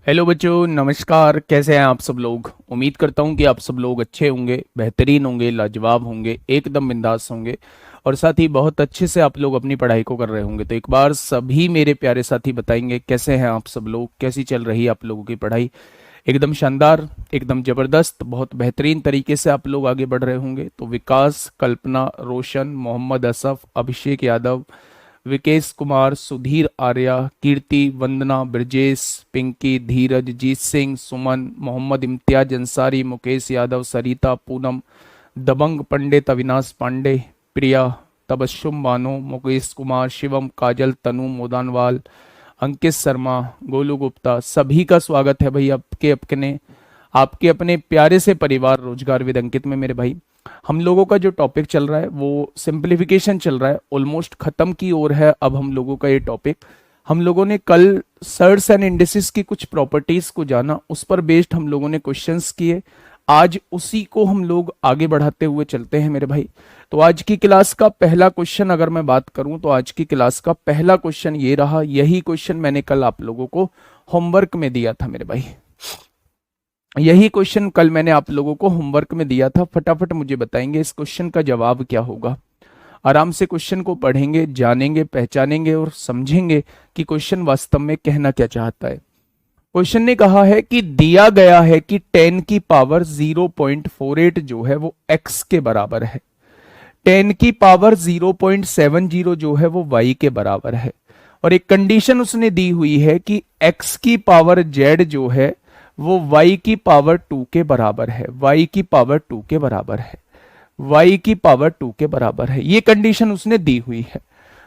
Hello बच्चों, नमस्कार। कैसे हैं आप सब लोग? उम्मीद करता हूं कि आप सब लोग अच्छे होंगे, बेहतरीन होंगे, लाजवाब होंगे, एकदम बिंदास होंगे और साथ ही बहुत अच्छे से आप लोग अपनी पढ़ाई को कर रहे होंगे। तो एक बार सभी मेरे प्यारे साथी बताएंगे कैसे हैं आप सब लोग, कैसी चल रही है आप लोगों की पढ़ाई? एकदम शानदार, एकदम जबरदस्त, बहुत बेहतरीन तरीके से आप लोग आगे बढ़ रहे होंगे। तो विकास, कल्पना, रोशन, मोहम्मद असफ, अभिषेक यादव, विकेश कुमार, सुधीर आर्या, कीर्ति, वंदना, ब्रजेश, पिंकी, धीरज, जीत सिंह, सुमन, मोहम्मद इम्तियाज अंसारी, मुकेश यादव, सरिता, पूनम, दबंग पंडित, अविनाश पांडे, प्रिया, तबस्सुम बानो, मुकेश कुमार, शिवम, काजल, तनु मोदानवाल, अंकित शर्मा, गोलू गुप्ता, सभी का स्वागत है भाई आपके अपने प्यारे से परिवार रोजगार विद अंकित में। मेरे भाई, हम लोगों का जो टॉपिक चल रहा है वो सिंप्लीफिकेशन चल रहा है, ऑलमोस्ट खत्म की ओर है अब हम लोगों का ये टॉपिक। हम लोगों ने कल सर्ट्स एंड इंडिसेस की कुछ प्रॉपर्टीज को जाना, उस पर बेस्ड हम लोगों ने क्वेश्चंस किए। आज उसी को हम लोग आगे बढ़ाते हुए चलते हैं मेरे भाई। तो आज की क्लास का पहला क्वेश्चन अगर मैं बात करूं तो आज की क्लास का पहला क्वेश्चन ये रहा। यही क्वेश्चन मैंने कल आप लोगों को होमवर्क में दिया था मेरे भाई। यही क्वेश्चन कल मैंने आप लोगों को होमवर्क में दिया था। फटाफट मुझे बताएंगे इस क्वेश्चन का जवाब क्या होगा। आराम से क्वेश्चन को पढ़ेंगे, जानेंगे, पहचानेंगे और समझेंगे कि क्वेश्चन वास्तव में कहना क्या चाहता है। क्वेश्चन ने कहा है कि दिया गया है कि 10 की पावर 0.48 जो है वो x के बराबर है, 10 की पावर 0.70 जो है वो y के बराबर है, और एक कंडीशन उसने दी हुई है कि x की पावर z जो है वो y की पावर 2 के बराबर है, y की पावर 2 के बराबर है, y की पावर 2 के बराबर है। ये कंडीशन उसने दी हुई है।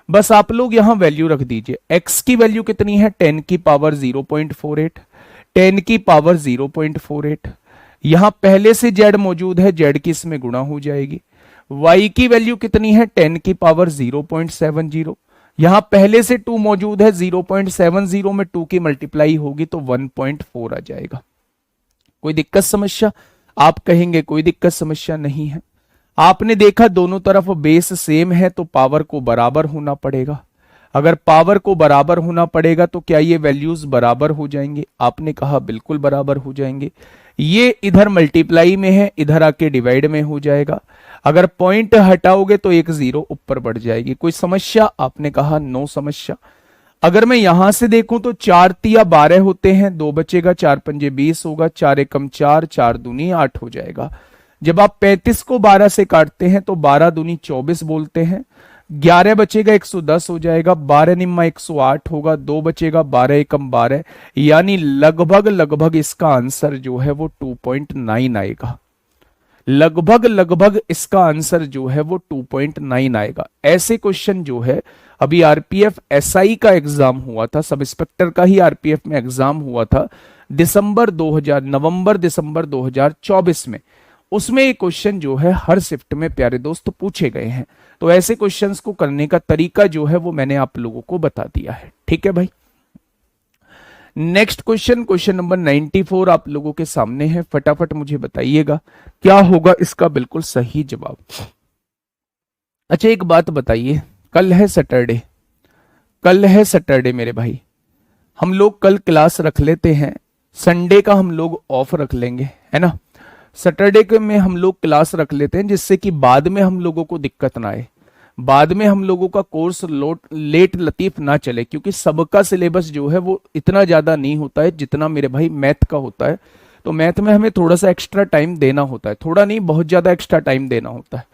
बस आप लोग यहां वैल्यू रख दीजिए। x की वैल्यू कितनी है? 10 की पावर 0.48, 10 की पावर 0.48। यहां पहले से z मौजूद है, z की इसमें गुणा हो जाएगी। y की वैल्यू कितनी है? 10 की पावर 0.70। यहां पहले से 2 मौजूद है, 0.70 में 2 की मल्टीप्लाई होगी तो 1.4 आ जाएगा। कोई दिक्कत समस्या? आप कहेंगे कोई दिक्कत समस्या नहीं है। आपने देखा दोनों तरफ बेस सेम है तो पावर को बराबर होना पड़ेगा। अगर पावर को बराबर होना पड़ेगा तो क्या ये वैल्यूज बराबर हो जाएंगे? आपने कहा बिल्कुल बराबर हो जाएंगे। ये इधर मल्टीप्लाई में है, इधर आके डिवाइड में हो जाएगा। अगर पॉइंट हटाओगे तो एक जीरो ऊपर बढ़ जाएगी। कोई समस्या? आपने कहा नो समस्या। अगर मैं यहां से देखूं तो 4 तिया 12 होते हैं, 2 बचेगा, 4 पंजे 20 होगा, 4 एकम 4, 4 दूनी 8 हो जाएगा। जब आप 35 को 12 से काटते हैं तो 12 दूनी 24 बोलते हैं। 11 बचेगा, 110 हो जाएगा, 12 निम्मा 108 होगा, 2 बचेगा, 12 एकम 12, यानी लगभग लगभग इसका आंसर जो है वो 2.9 आएगा। लगभग लगभग इसका आंसर जो है वो 2.9 आएगा। ऐसे क्वेश्चन जो है, अभी आरपीएफ एसआई का एग्जाम हुआ था, सब इंस्पेक्टर का ही आरपीएफ में एग्जाम हुआ था नवंबर दिसंबर 2024 में। उसमें ये क्वेश्चन जो है हर शिफ्ट में प्यारे दोस्त पूछे गए हैं। तो ऐसे क्वेश्चंस को करने का तरीका जो है वो मैंने आप लोगों को बता दिया है। ठीक है भाई। नेक्स्ट क्वेश्चन, क्वेश्चन नंबर 94 आप लोगों के सामने है। फटाफट मुझे बताइएगा क्या होगा इसका बिल्कुल सही जवाब। अच्छा, एक बात बताइए, कल है सैटरडे, कल है सैटरडे मेरे भाई। हम लोग कल क्लास रख लेते हैं, संडे का हम लोग ऑफ रख लेंगे, है ना। सैटरडे के में हम लोग क्लास रख लेते हैं जिससे कि बाद में हम लोगों को दिक्कत ना आए, बाद में हम लोगों का कोर्स लेट लतीफ ना चले, क्योंकि सबका सिलेबस जो है वो इतना ज्यादा नहीं होता है जितना मेरे भाई मैथ का होता है। तो मैथ में हमें थोड़ा सा एक्स्ट्रा टाइम देना होता है, थोड़ा नहीं बहुत ज्यादा एक्स्ट्रा टाइम देना होता है।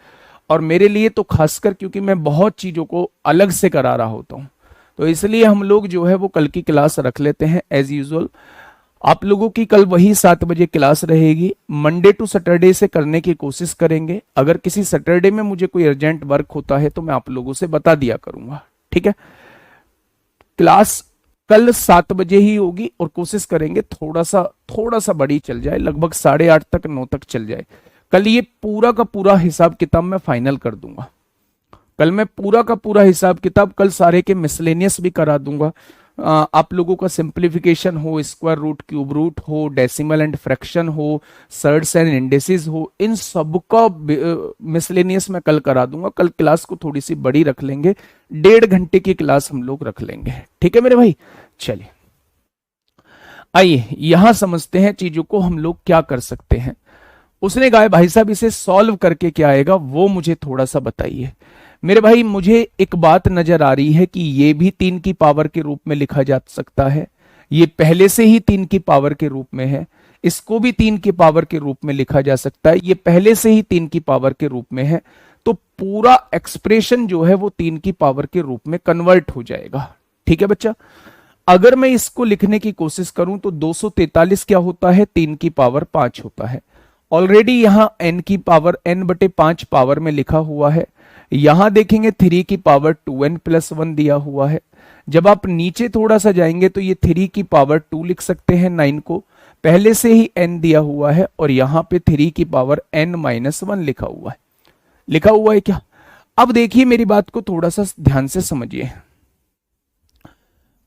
और मेरे लिए तो खासकर क्योंकि मैं बहुत चीजों को अलग से करा रहा होता हूँ, तो इसलिए हम लोग जो है वो कल की क्लास रख लेते हैं एज यूजुअल। आप लोगों की कल वही 7 बजे क्लास रहेगी। मंडे टू सैटरडे से करने की कोशिश करेंगे। अगर किसी सैटरडे में मुझे कोई अर्जेंट वर्क होता है तो मैं आप लोगों से बता दिया करूंगा। ठीक है, क्लास कल 7 बजे ही होगी और कोशिश करेंगे थोड़ा सा बड़ी चल जाए, लगभग 8:30 तक 9 तक चल जाए। कल ये पूरा का पूरा हिसाब किताब मैं फाइनल कर दूंगा। कल मैं पूरा का पूरा हिसाब किताब कल सारे के मिसलेनियस भी करा दूंगा। आप लोगों का सिंप्लीफिकेशन हो, स्क्वायर रूट, क्यूब रूट हो, डेसिमल एंड फ्रैक्शन हो, सर्ट्स एंड इंडेसिस हो, इन सबका मिसलेनियस मैं कल करा दूंगा। कल क्लास को थोड़ी सी बड़ी रख लेंगे, 1.5 घंटे की क्लास हम लोग रख लेंगे। ठीक है मेरे भाई, चलिए आइए यहां समझते हैं चीजों को हम लोग क्या कर सकते हैं। उसने कहा भाई साहब इसे सॉल्व करके क्या आएगा वो मुझे थोड़ा सा बताइए। मेरे भाई मुझे एक बात नजर आ रही है कि ये भी 3 की पावर के रूप में लिखा जा सकता है, ये पहले से ही 3 की पावर के रूप में है, इसको भी 3 की पावर के रूप में लिखा जा सकता है, ये पहले से ही 3 की पावर के रूप में है। तो पूरा एक्सप्रेशन जो है वो 3 की पावर के रूप में कन्वर्ट हो जाएगा। ठीक है बच्चा, अगर मैं इसको लिखने की कोशिश करूं तो 243 क्या होता है, 3 की पावर 5 होता है। ऑलरेडी यहां n की पावर n/5 पावर में लिखा हुआ है। यहां देखेंगे 3 की पावर 2n+1 दिया हुआ है। जब आप नीचे थोड़ा सा जाएंगे तो ये 3 की पावर 2 लिख सकते हैं, 9 को पहले से ही n दिया हुआ है और यहां पे 3 की पावर n-1 लिखा हुआ है। लिखा हुआ है क्या? अब देखिए मेरी बात को थोड़ा सा ध्यान से समझिए।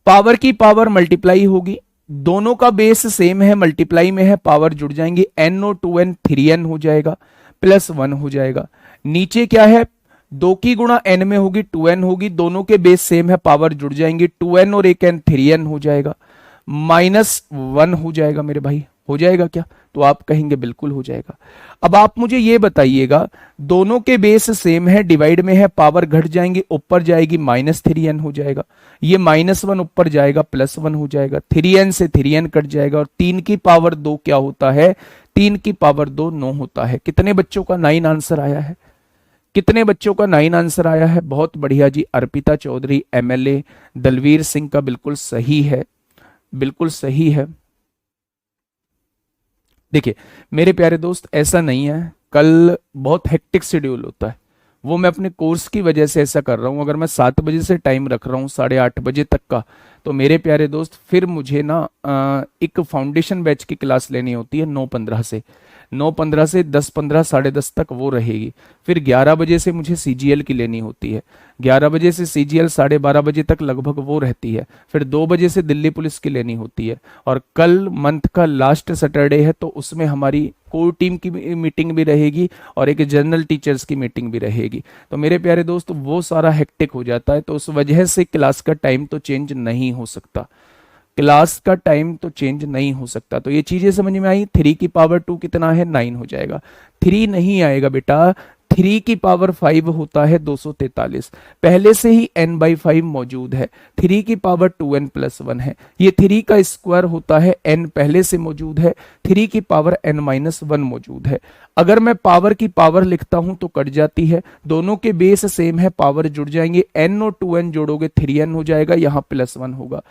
पावर की पावर मल्टीप्लाई होगी, दोनों का बेस सेम है, मल्टीप्लाई में है, पावर जुड़ जाएंगे, n और 2n 3n हो जाएगा, +1 हो जाएगा। नीचे क्या है, 2 की गुणा n में होगी 2n होगी, दोनों के बेस सेम है, पावर जुड़ जाएंगे, 2n और 1n 3n हो जाएगा, -1 हो जाएगा। मेरे भाई हो जाएगा क्या? तो आप कहेंगे बिल्कुल हो जाएगा। अब आप मुझे ये बताइएगा, दोनों के बेस सेम है, डिवाइड में है, पावर घट जाएंगे, ऊपर जाएगी -3n हो जाएगा, ये -1 ऊपर जाएगा +1 हो जाएगा, 3n से 3n कट जाएगा और 3 की पावर 2 क्या होता है, 3 की पावर 2 9 होता है। कितने बच्चों का 9 आंसर आया है? कितने बच्चों का 9 आंसर आया है? बहुत बढ़िया जी, अर्पिता चौधरी, MLA दलवीर सिंह का बिल्कुल सही है, बिल्कुल सही है। देखिए मेरे प्यारे दोस्त, ऐसा नहीं है, कल बहुत हेक्टिक शेड्यूल होता है, वो मैं अपने कोर्स की वजह से ऐसा कर रहा हूँ। अगर मैं 7 बजे से टाइम रख रहा हूँ 8:30 बजे तक का, तो मेरे प्यारे दोस्त फिर मुझे ना एक फाउंडेशन बैच की क्लास लेनी होती है 9:15 से, 9:15 से 10:15 10:30 तक वो रहेगी। फिर 11 बजे से मुझे CGL की लेनी होती है, 11 बजे से CGL 12:30 बजे तक लगभग वो रहती है। फिर 2 बजे से दिल्ली पुलिस की लेनी होती है। और कल मंथ का लास्ट सैटरडे है, तो उसमें हमारी कोर टीम की मीटिंग भी रहेगी और एक जनरल टीचर्स की मीटिंग भी रहेगी। तो मेरे प्यारे दोस्त वो सारा हेक्टिक हो जाता है, तो उस वजह से क्लास का टाइम तो चेंज नहीं हो सकता, क्लास का टाइम तो चेंज नहीं हो सकता। तो ये चीजें समझ में आई। 3 की पावर 2 कितना है, 9 हो जाएगा। 3 नहीं आएगा बेटा, 3 की पावर 5 होता है 243, पहले से ही n/5 मौजूद है। 3 की पावर 2n+1 है, ये 3 का स्क्वायर होता है, n पहले से मौजूद है, 3 की पावर n-1 मौजूद है। अगर मैं पावर की पावर लिखता हूं तो कट जाती है, दोनों के बेस सेम है, पावर जुड़ जाएंगे, n और 2n जोड़ोगे 3n हो जाएगा, यहाँ +1 होगा।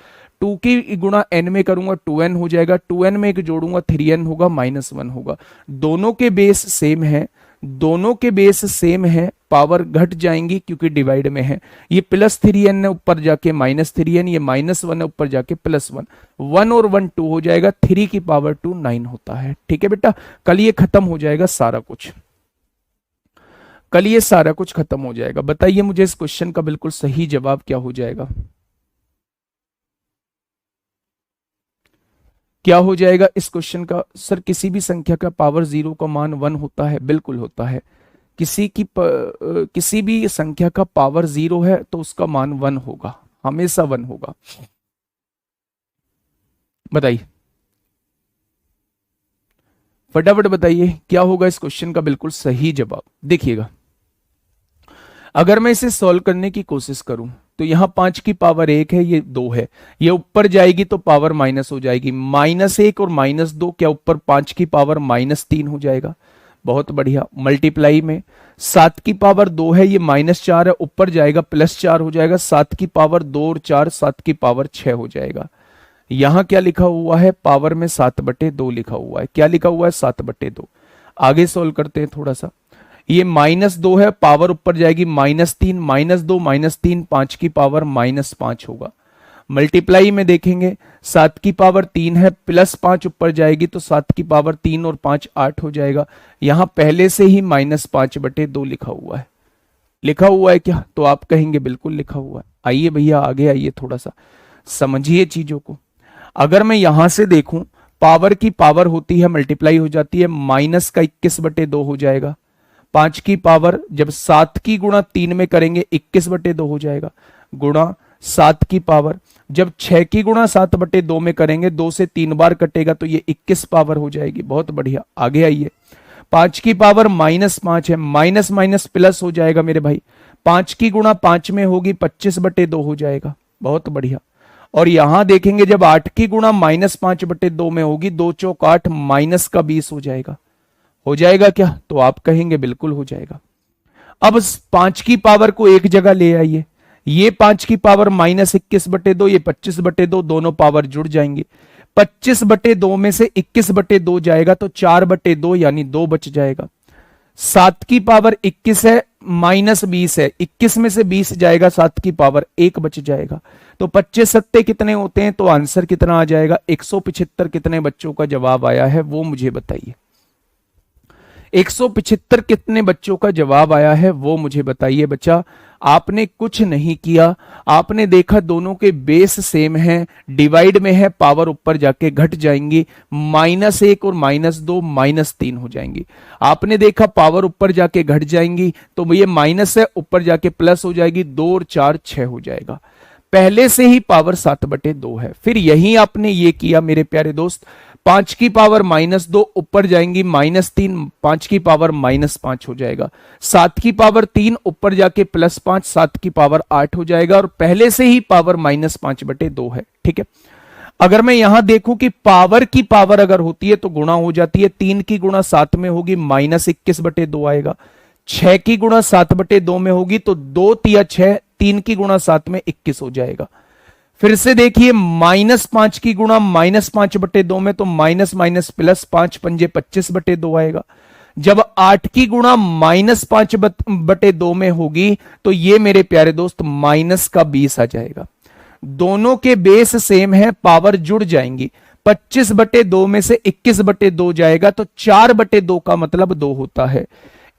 2 की गुणा n में करूंगा 2n हो जाएगा, 2n में एक जोड़ूंगा 3n होगा, -1 होगा। दोनों के बेस सेम है, दोनों के बेस सेम है, पावर घट जाएंगी क्योंकि डिवाइड में है। ये +3n है ऊपर जाके -3n, ये -1 है ऊपर जाके +1, 1 और 1 2 हो जाएगा, 3 की पावर 2 9 होता है। ठीक है बेटा, कल ये खत्म हो जाएगा सारा कुछ, कल ये सारा कुछ खत्म हो जाएगा। बताइए मुझे इस क्वेश्चन का बिल्कुल सही जवाब क्या हो जाएगा, क्या हो जाएगा इस क्वेश्चन का? सर किसी भी संख्या का पावर 0 का मान 1 होता है, बिल्कुल होता है। किसी भी संख्या का पावर 0 है तो उसका मान 1 होगा, हमेशा 1 होगा। बताइए फटाफट बताइए क्या होगा इस क्वेश्चन का बिल्कुल सही जवाब। देखिएगा अगर मैं इसे सॉल्व करने की कोशिश करूं तो यहां 5 की पावर 1 है, ये 2 है, ये ऊपर जाएगी तो पावर माइनस हो जाएगी, -1 और -2 क्या ऊपर 5 की पावर -3 हो जाएगा। बहुत बढ़िया, मल्टीप्लाई में 7 की पावर 2 है, ये -4 है, ऊपर जाएगा +4 हो जाएगा, 7 की पावर 2 और 4 7 की पावर 6 हो जाएगा। यहां क्या लिखा हुआ है, पावर में 7/2 लिखा हुआ है, क्या लिखा हुआ है 7/2। आगे सोल्व करते हैं थोड़ा सा, ये -2 है, पावर ऊपर जाएगी -3, -2 -3 5 की पावर -5 होगा। मल्टीप्लाई में देखेंगे 7 की पावर 3 है, +5 ऊपर जाएगी तो 7 की पावर 3 और 5 8 हो जाएगा। यहां पहले से ही -5/2 लिखा हुआ है, लिखा हुआ है क्या? तो आप कहेंगे बिल्कुल लिखा हुआ है। आइए भैया आगे आइए, थोड़ा सा समझिए चीजों को। अगर मैं यहां से देखूं, पावर की पावर होती है मल्टीप्लाई हो जाती है, -21/2 हो जाएगा। 5 की पावर जब 7 की गुणा 3 में करेंगे 21/2 हो जाएगा, गुणा 7 की पावर, जब 6 की गुणा 7/2 में करेंगे 2 से 3 बार कटेगा तो ये 21 पावर हो जाएगी। बहुत बढ़िया, आगे आइए। 5 की पावर -5 है, माइनस माइनस प्लस हो जाएगा मेरे भाई। 5 की गुणा 5 में होगी 25/2 हो जाएगा। बहुत बढ़िया। और यहां देखेंगे जब 8 की गुणा -5/2 में होगी, 2 चौक 8 माइनस का 20 हो जाएगा। हो जाएगा क्या? तो आप कहेंगे बिल्कुल हो जाएगा। अब 5 की पावर को एक जगह ले आइए, ये 5 की पावर -21/2, ये 25/2, दोनों पावर जुड़ जाएंगी। 25/2 में से 21/2 जाएगा तो 4/2 यानी 2 बच जाएगा। 7 की पावर 21 है, -20 है, 21 में से 20 जाएगा, 7 की पावर 1 बच जाएगा। तो 25 सत्ते कितने होते हैं? तो आंसर कितना आ जाएगा? 175। कितने बच्चों का जवाब आया है वो मुझे बताइए। 175 कितने बच्चों का जवाब आया है वो मुझे बताइए। बच्चा आपने कुछ नहीं किया, आपने देखा दोनों के बेस सेम है, डिवाइड में है, पावर ऊपर जाके घट जाएंगी, -1 और -2 -3 हो जाएंगी। आपने देखा पावर ऊपर जाके घट जाएंगी तो ये माइनस है, ऊपर जाके प्लस हो जाएगी, 2 और 4 6 हो जाएगा। पहले से ही पावर 7/2 है। फिर यही आपने ये किया मेरे प्यारे दोस्त, 5 की पावर -2 ऊपर जाएंगी -3, 5 की पावर -5 हो जाएगा। 7 की पावर 3 ऊपर जाके +5, 7 की पावर 8 हो जाएगा। और पहले से ही पावर -5/2 है। ठीक है। अगर मैं यहां देखूं कि पावर की पावर अगर होती है तो गुणा हो जाती है। 3 की गुणा 7 में होगी -21/2 आएगा। 6 की गुणा 7/2 में होगी तो 2 तिया 6, 3 की गुणा 7 में 21 हो जाएगा। फिर से देखिए -5 की गुणा -5/2 में तो माइनस माइनस प्लस 5 पंजे 25/2 आएगा। जब 8 की गुणा -5/2 में होगी तो ये मेरे प्यारे दोस्त माइनस का 20 आ जाएगा। दोनों के बेस सेम है, पावर जुड़ जाएंगी। 25/2 में से 21/2 जाएगा तो 4/2 का मतलब 2 होता है।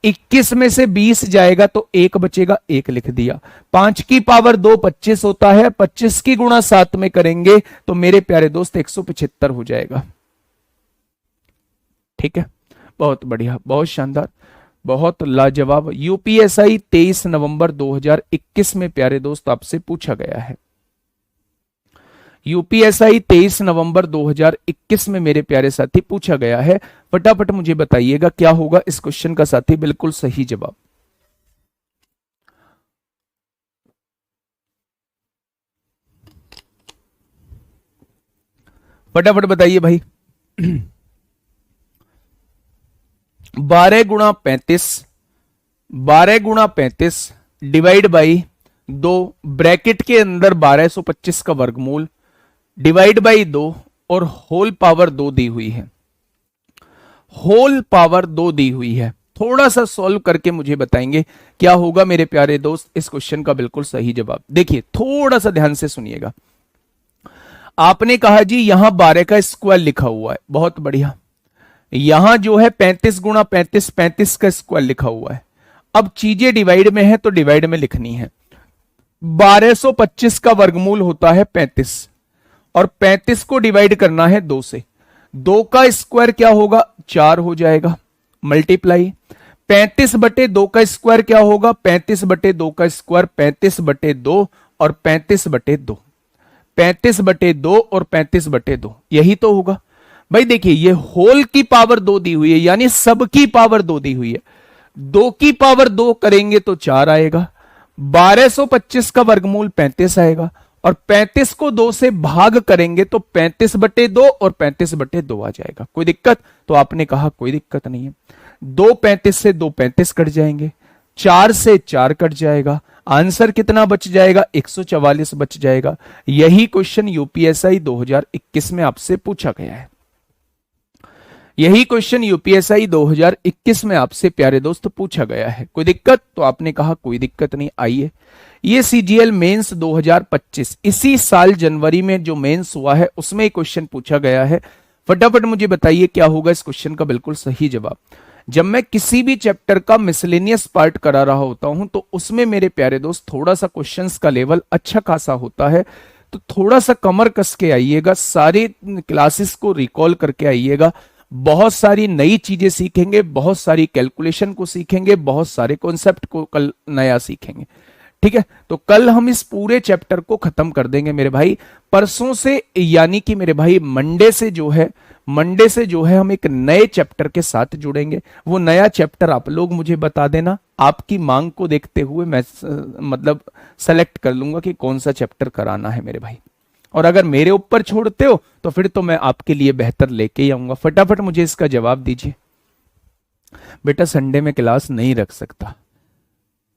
21 में से 20 जाएगा तो 1 बचेगा, 1 लिख दिया। 5 की पावर 2 25 होता है, 25 की गुणा 7 में करेंगे तो मेरे प्यारे दोस्त 175 हो जाएगा। ठीक है, बहुत बढ़िया, बहुत शानदार, बहुत लाजवाब। यूपीएसआई 23 नवंबर 2021 में प्यारे दोस्त आपसे पूछा गया है। यूपीएसआई 23 नवंबर 2021 में मेरे प्यारे साथी पूछा गया है। फटाफट मुझे बताइएगा क्या होगा इस क्वेश्चन का साथी बिल्कुल सही जवाब। फटाफट बताइए भाई। 12 गुणा 35, 12 गुणा 35 डिवाइड बाई 2, ब्रैकेट के अंदर 1225 का वर्गमूल, डिवाइड बाई 2 और होल पावर 2 दी हुई है। होल पावर 2 दी हुई है। थोड़ा सा सॉल्व करके मुझे बताएंगे क्या होगा मेरे प्यारे दोस्त इस क्वेश्चन का बिल्कुल सही जवाब। देखिए थोड़ा सा ध्यान से सुनिएगा। आपने कहा जी यहां 12 का स्क्वायर लिखा हुआ है, बहुत बढ़िया। यहां जो है 35 गुणा 35, 35 का स्क्वायर लिखा हुआ है। अब चीजें डिवाइड में है तो डिवाइड में लिखनी है। 1225 का वर्गमूल होता है 35 और 35 को डिवाइड करना है 2 से। 2 का स्क्वायर क्या होगा? 4 हो जाएगा, मल्टीप्लाई 35/2 का स्क्वायर क्या होगा? 35/2 का स्क्वायर 35/2 और 35/2, 35/2 और 35/2, यही तो होगा भाई। देखिए ये होल की पावर 2 दी हुई है, यानी सबकी पावर 2 दी हुई है। 2 की पावर 2 करेंगे तो 4 आएगा। 1225 का वर्गमूल 35 आएगा और 35 को 2 से भाग करेंगे तो 35/2 और 35/2 आ जाएगा। कोई दिक्कत? तो आपने कहा कोई दिक्कत नहीं है। 2 35 से 2 35 कट जाएंगे, 4 से 4 कट जाएगा। आंसर कितना बच जाएगा? 144 बच जाएगा। यही क्वेश्चन यूपीएसआई 2021 में आपसे पूछा गया है। यही क्वेश्चन यूपीएसआई 2021 में आपसे प्यारे दोस्त पूछा गया है। कोई दिक्कत? तो आपने कहा कोई दिक्कत नहीं। आइए, ये सीजीएल मेंस 2025 इसी साल जनवरी में जो मेंस हुआ है उसमें क्वेश्चन पूछा गया है। फटाफट मुझे बताइए क्या होगा इस क्वेश्चन का बिल्कुल सही जवाब। जब मैं किसी भी चैप्टर का मिसलेनियस पार्ट करा रहा होता हूं तो उसमें मेरे प्यारे दोस्त थोड़ा सा क्वेश्चंस का लेवल अच्छा खासा होता है, तो थोड़ा सा कमर कस के आइएगा, सारी क्लासेस को रिकॉल करके आइएगा। बहुत सारी नई चीजें सीखेंगे, बहुत सारी कैलकुलेशन को सीखेंगे, बहुत सारे कॉन्सेप्ट को कल नया सीखेंगे। ठीक है, तो कल हम इस पूरे चैप्टर को खत्म कर देंगे मेरे भाई। परसों से यानी कि मेरे भाई मंडे से जो है हम एक नए चैप्टर के साथ जुड़ेंगे। वो नया चैप्टर आप लोग मुझे बता देना, आपकी मांग को देखते हुए मैं मतलब सेलेक्ट कर लूंगा कि कौन सा चैप्टर कराना है मेरे भाई। और अगर मेरे ऊपर छोड़ते हो तो फिर तो मैं आपके लिए बेहतर लेके ही आऊंगा। फटाफट मुझे इसका जवाब दीजिए। बेटा संडे में क्लास नहीं रख सकता,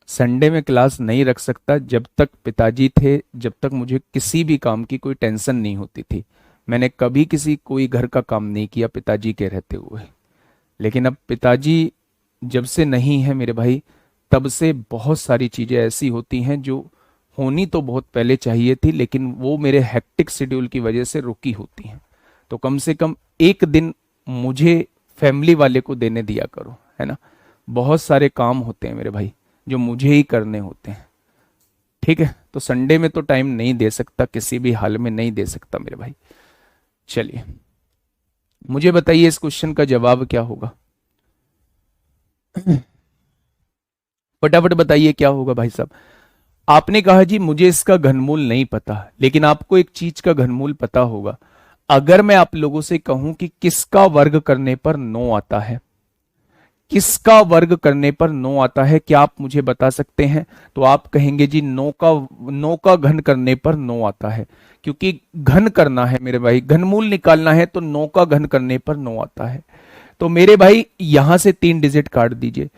संडे में क्लास नहीं रख सकता। जब तक पिताजी थे, जब तक मुझे किसी भी काम की कोई टेंशन नहीं होती थी, मैंने कभी कोई घर का काम नहीं किया पिताजी के रहते हुए। लेकिन अब पिताजी जब से नहीं है मेरे भाई, तब से बहुत सारी चीजें ऐसी होती हैं जो होनी तो बहुत पहले चाहिए थी, लेकिन वो मेरे हेक्टिक शेड्यूल की वजह से रुकी होती हैं। तो कम से कम एक दिन मुझे फैमिली वाले को देने दिया करो, है ना। बहुत सारे काम होते हैं मेरे भाई जो मुझे ही करने होते हैं, ठीक है। तो संडे में तो टाइम नहीं दे सकता, किसी भी हाल में नहीं दे सकता मेरे भाई। चलिए मुझे बताइए इस क्वेश्चन का जवाब क्या होगा, फटाफट बताइए क्या होगा भाई साहब। आपने कहा जी मुझे इसका घनमूल नहीं पता, लेकिन आपको एक चीज का घनमूल पता होगा। अगर मैं आप लोगों से कहूं कि किसका वर्ग करने पर 9 आता है, किसका वर्ग करने पर 9 आता है, क्या आप मुझे बता सकते हैं? तो आप कहेंगे जी 9 का घन करने पर 9 आता है। क्योंकि घन करना है मेरे भाई, घनमूल निकालना है, तो 9 का घन करने पर 9 आता है। तो मेरे भाई यहां से 3 डिजिट काट दीजिए।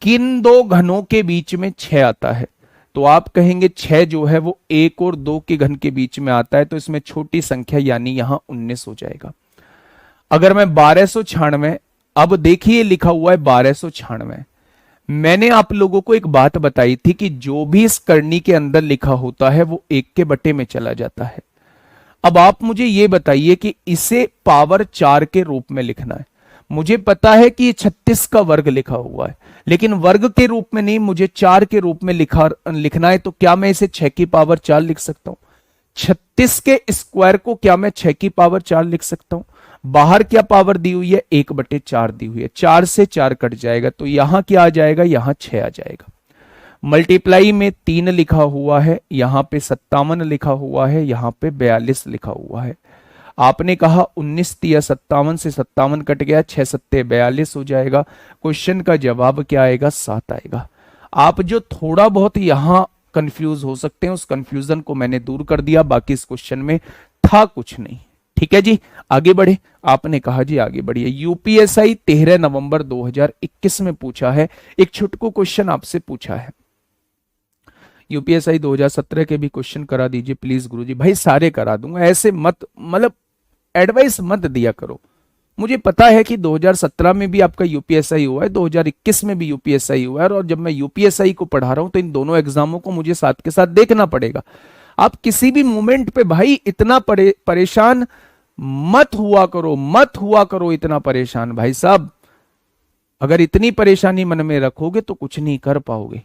किन दो घनों के बीच में 6 आता है? तो आप कहेंगे 6 जो है वो 1 और 2 के घन के बीच में आता है, तो इसमें छोटी संख्या यानी यहां 19 हो जाएगा। अगर मैं 1296, अब देखिए लिखा हुआ है 1296। मैंने आप लोगों को एक बात बताई थी कि जो भी इस करनी के अंदर लिखा होता है वो 1 के बटे में चला जाता है। अब आप मुझे ये बताइए कि इसे पावर 4 के रूप में लिखना है। मुझे पता है कि 36 का वर्ग लिखा हुआ है, लेकिन वर्ग के रूप में नहीं, मुझे 4 के रूप में लिखना है। तो क्या मैं इसे 6 की पावर 4 लिख सकता हूं? 36 के स्क्वायर को क्या मैं 6 की पावर 4 लिख सकता हूं? बाहर क्या पावर दी हुई है? 1/4 दी हुई है। 4 से 4 कट जाएगा, तो यहां क्या आ जाएगा? यहां 6 आ जाएगा। मल्टीप्लाई में 3 लिखा हुआ है, यहां पे 57 लिखा हुआ है, यहां पे 42 लिखा हुआ है। आपने कहा 19 तिया 57 से 57 कट गया, 6 सत्ते 42 हो जाएगा। क्वेश्चन का जवाब क्या आएगा? 7 आएगा। आप जो थोड़ा बहुत यहां कंफ्यूज हो सकते हैं, उस कंफ्यूजन को मैंने दूर कर दिया, बाकी इस क्वेश्चन में था कुछ नहीं। ठीक है जी, आगे बढ़े। आपने कहा जी आगे बढ़िए। यूपीएसआई 13 नवंबर 2021 में पूछा है, एक छुटकू क्वेश्चन आपसे पूछा है। यूपीएसआई 2017 के भी क्वेश्चन करा दीजिए प्लीज गुरुजी। भाई सारे करा दूंगा, ऐसे मत मतलब एडवाइस मत दिया करो। मुझे पता है कि 2017 में भी आपका यूपीएसआई हुआ है, 2021 में भी यूपीएसआई हुआ है, और जब मैं यूपीएसआई को पढ़ा रहा हूं तो इन दोनों एग्जामों को मुझे साथ के साथ देखना पड़ेगा। आप किसी भी मोमेंट पे भाई इतना परेशान मत हुआ करो इतना परेशान भाई साहब। अगर इतनी परेशानी मन में रखोगे तो कुछ नहीं कर पाओगे।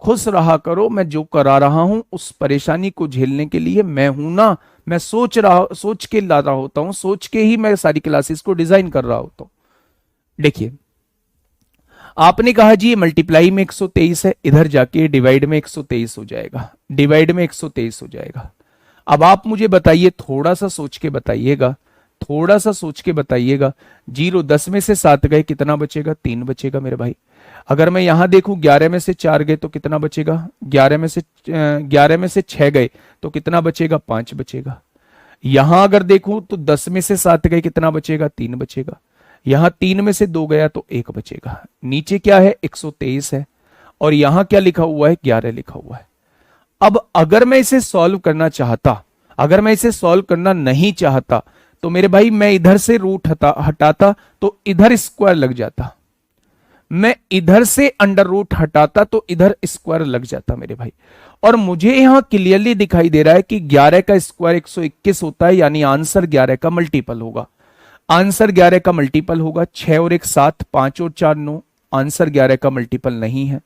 खुश रहा करो, मैं जो करा रहा हूं उस परेशानी को झेलने के लिए मैं हूं ना। मैं सोच के ला रहा होता हूं, सोच के ही मैं सारी क्लासेस को डिजाइन कर रहा होता हूं। देखिए आपने कहा जी मल्टीप्लाई में 123 है, इधर जाके डिवाइड में 123 हो जाएगा, डिवाइड में 123 हो जाएगा। अब आप मुझे बताइए, थोड़ा सा सोच के बताइएगा, थोड़ा सा सोच के बताइएगा। 0 10 में से 7 गए, कितना बचेगा? 3 बचेगा मेरे भाई। अगर मैं यहां देखूं 11 में से 4 गए तो कितना बचेगा? 11 में से 6 गए तो कितना बचेगा? 5 बचेगा। यहां अगर देखूं तो 10 में से 7 गए, कितना बचेगा? 3 बचेगा। यहां 3 में से 2 गया तो 1 बचेगा। नीचे क्या है? 123 है, और यहां क्या लिखा हुआ है? 11 लिखा हुआ है। अब अगर मैं इसे सॉल्व करना चाहता, अगर मैं इसे सॉल्व करना नहीं चाहता, तो मेरे भाई मैं इधर से रूट हटाता तो इधर स्क्वायर लग जाता, मैं इधर से अंडर रूट हटाता तो इधर स्क्वायर लग जाता मेरे भाई। और मुझे यहां क्लियरली दिखाई दे रहा है कि 11 का स्क्वायर 121 होता है, यानी आंसर 11 का मल्टीपल होगा। आंसर 11 का मल्टीपल होगा। 6 और 1 7, 5 और 4 9, आंसर 11 का मल्टीपल नहीं है,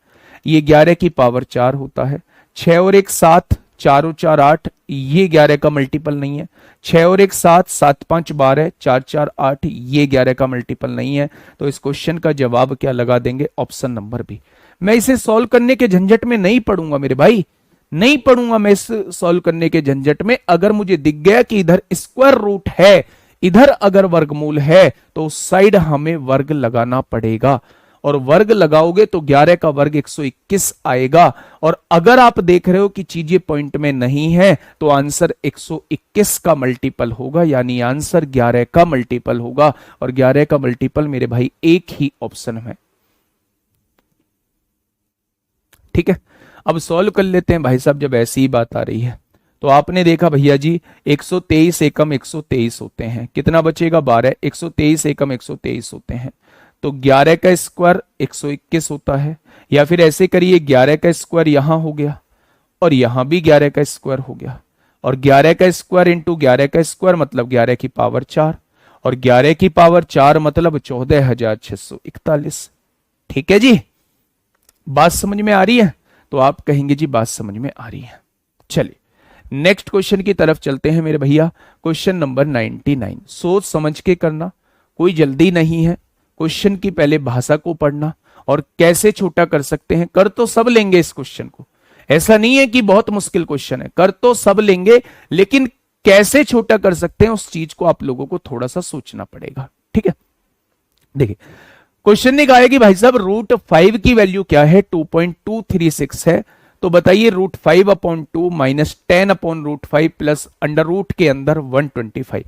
ये 11 की पावर 4 होता है। 6 और 1 7, 4 और 4 8, ये 11 का मल्टीपल नहीं है। 6 और 1 7, 7 5 12, 4 4 8, ये 11 का मल्टीपल नहीं है। तो इस क्वेश्चन का जवाब क्या लगा देंगे? Option number B. मैं इसे सॉल्व करने के झंझट में नहीं पड़ूंगा मेरे भाई, नहीं पड़ूंगा मैं इस सॉल्व करने के झंझट में। अगर मुझे दिख गया कि इधर स्क्वायर रूट है, इधर अगर वर्गमूल है, तो उस साइड हमें वर्ग लगाना पड़ेगा, और वर्ग लगाओगे तो 11 का वर्ग 121 आएगा। और अगर आप देख रहे हो कि चीजें पॉइंट में नहीं है, तो आंसर 121 का मल्टीपल होगा, यानी आंसर 11 का मल्टीपल होगा, और 11 का मल्टीपल मेरे भाई एक ही ऑप्शन में। ठीक है, अब सॉल्व कर लेते हैं भाई साहब। जब ऐसी ही बात आ रही है तो आपने देखा भैया जी 123 एकम 123 होते हैं, कितना बचेगा 12, 123 एकम 123 होते हैं, तो 11 का स्क्वायर 121 होता है। या फिर ऐसे करिए 11 का स्क्वायर यहां हो गया और यहां भी 11 का स्क्वायर हो गया, और 11 का स्क्वायर इंटू 11 का स्क्वायर मतलब 11 की पावर 4, और 11 की पावर 4 मतलब 14,641। ठीक है जी, बात समझ में आ रही है? तो आप कहेंगे जी बात समझ में आ रही है। चलिए नेक्स्ट क्वेश्चन की तरफ चलते हैं मेरे भैया। क्वेश्चन नंबर 99, सोच समझ के करना, कोई जल्दी नहीं है। क्वेश्चन की पहले भाषा को पढ़ना और कैसे छोटा कर सकते हैं, कर तो सब लेंगे इस क्वेश्चन को, ऐसा नहीं है कि बहुत मुश्किल क्वेश्चन है, कर तो सब लेंगे, लेकिन कैसे छोटा कर सकते हैं उस चीज को आप लोगों को थोड़ा सा सोचना पड़ेगा। ठीक है, देखिए क्वेश्चन ने कहा है कि भाई साहब √5 की वैल्यू क्या है, 2.236 है, तो बताइए √5/2 माइनस 10/√5 प्लस अंडर रूट के अंदर 125।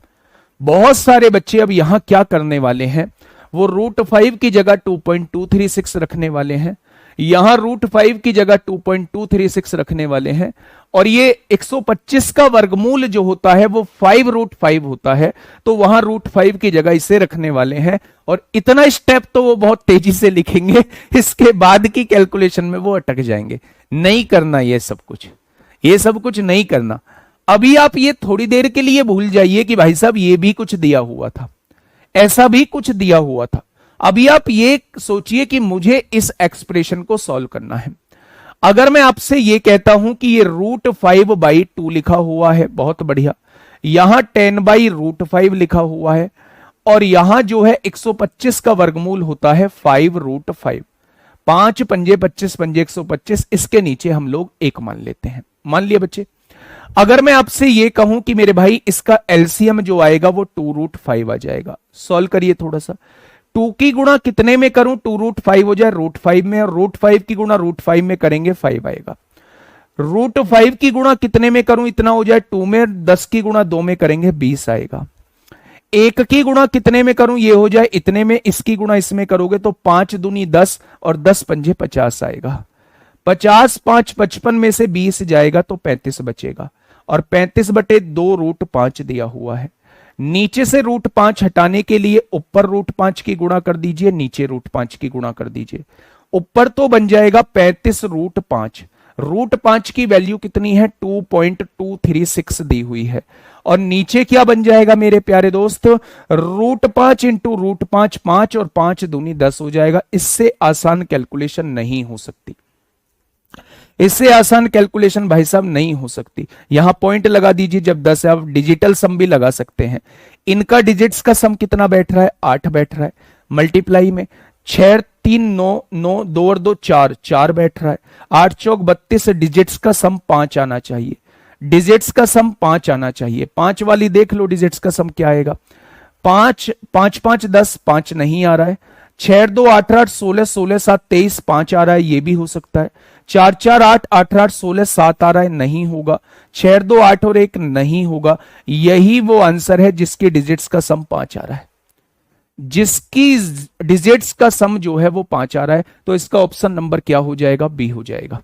बहुत सारे बच्चे अब यहां क्या करने वाले हैं, वो √5 की जगह 2.236 रखने वाले हैं, यहां √5 की जगह 2.236 रखने वाले हैं, और ये 125 का वर्गमूल जो होता है वो 5√5 होता है, तो वहां √5 की जगह इसे रखने वाले हैं। और इतना स्टेप तो वो बहुत तेजी से लिखेंगे, इसके बाद की कैलकुलेशन में वो अटक जाएंगे। नहीं करना ये सब कुछ, ये सब कुछ नहीं करना। अभी आप ये थोड़ी देर के लिए भूल जाइए कि भाई साहब ये भी कुछ दिया हुआ था, ऐसा भी कुछ दिया हुआ था। अभी आप ये सोचिए कि मुझे इस एक्सप्रेशन को सॉल्व करना है। अगर मैं आपसे ये कहता हूं कि ये √5/2 लिखा हुआ है, बहुत बढ़िया, यहां 10/√5 लिखा हुआ है, और यहां जो है 125 का वर्गमूल होता है 5√5, 5 पंजे 25 पंजे 125, इसके नीचे हम लोग 1 मान लेते हैं। मान लिया बच्चे। अगर मैं आपसे ये कहूं कि मेरे भाई इसका एलसीएम जो आएगा वो 2√5 आ जाएगा, सॉल्व करिए थोड़ा सा। 2 की गुणा कितने में करूं, 2√5 हो जाए √5 में, और √5 की गुणा √5 में करेंगे 5 आएगा। √5 की गुणा कितने में करूं, इतना हो जाए 2 में, 10 की गुणा 2 में करेंगे 20 आएगा। 1 की गुणा कितने में करूं, ये हो जाए इतने में, इसकी गुणा इसमें करोगे तो 5 दूनी 10 और 10 पंजे 50 आएगा। 50 5 55 में से 20 जाएगा तो 35 बचेगा, और 35/2 √5 दिया हुआ है। नीचे से √5 हटाने के लिए ऊपर √5 की गुणा कर दीजिए, नीचे √5 की गुणा कर दीजिए। ऊपर तो बन जाएगा 35√5, √5 की वैल्यू कितनी है 2.236 दी हुई है, और नीचे क्या बन जाएगा मेरे प्यारे दोस्त, √5 इंटू √5, 5 और 5 दूनी 10 हो जाएगा। इससे आसान कैलकुलेशन नहीं हो सकती, इससे आसान कैलकुलेशन भाई साहब नहीं हो सकती। यहां पॉइंट लगा दीजिए, जब 10 है, आप डिजिटल सम भी लगा सकते हैं। इनका डिजिट्स का सम कितना बैठ रहा है, 8 बैठ रहा है। मल्टीप्लाई में 6 3 9 9, 2 और 2 4, 4 बैठ रहा है। 8 चौक 32, डिजिट्स का सम 5 आना चाहिए, डिजिट्स का सम 5 आना चाहिए। 5 वाली देख लो डिजिट्स का सम क्या आएगा, 5 5 5 10, 5 नहीं आ रहा है। 6 2 8 8 16 16 7 23, 5 आ रहा है, ये भी हो सकता है। 4 4 8 8 8 16 7 आ रहा है, नहीं होगा। 6 2 8 और 1 नहीं होगा। यही वो आंसर है जिसके डिजिट्स का सम 5 आ रहा है, जिसकी डिजिट्स का सम जो है वो 5 आ रहा है। तो इसका ऑप्शन नंबर क्या हो जाएगा, बी हो जाएगा।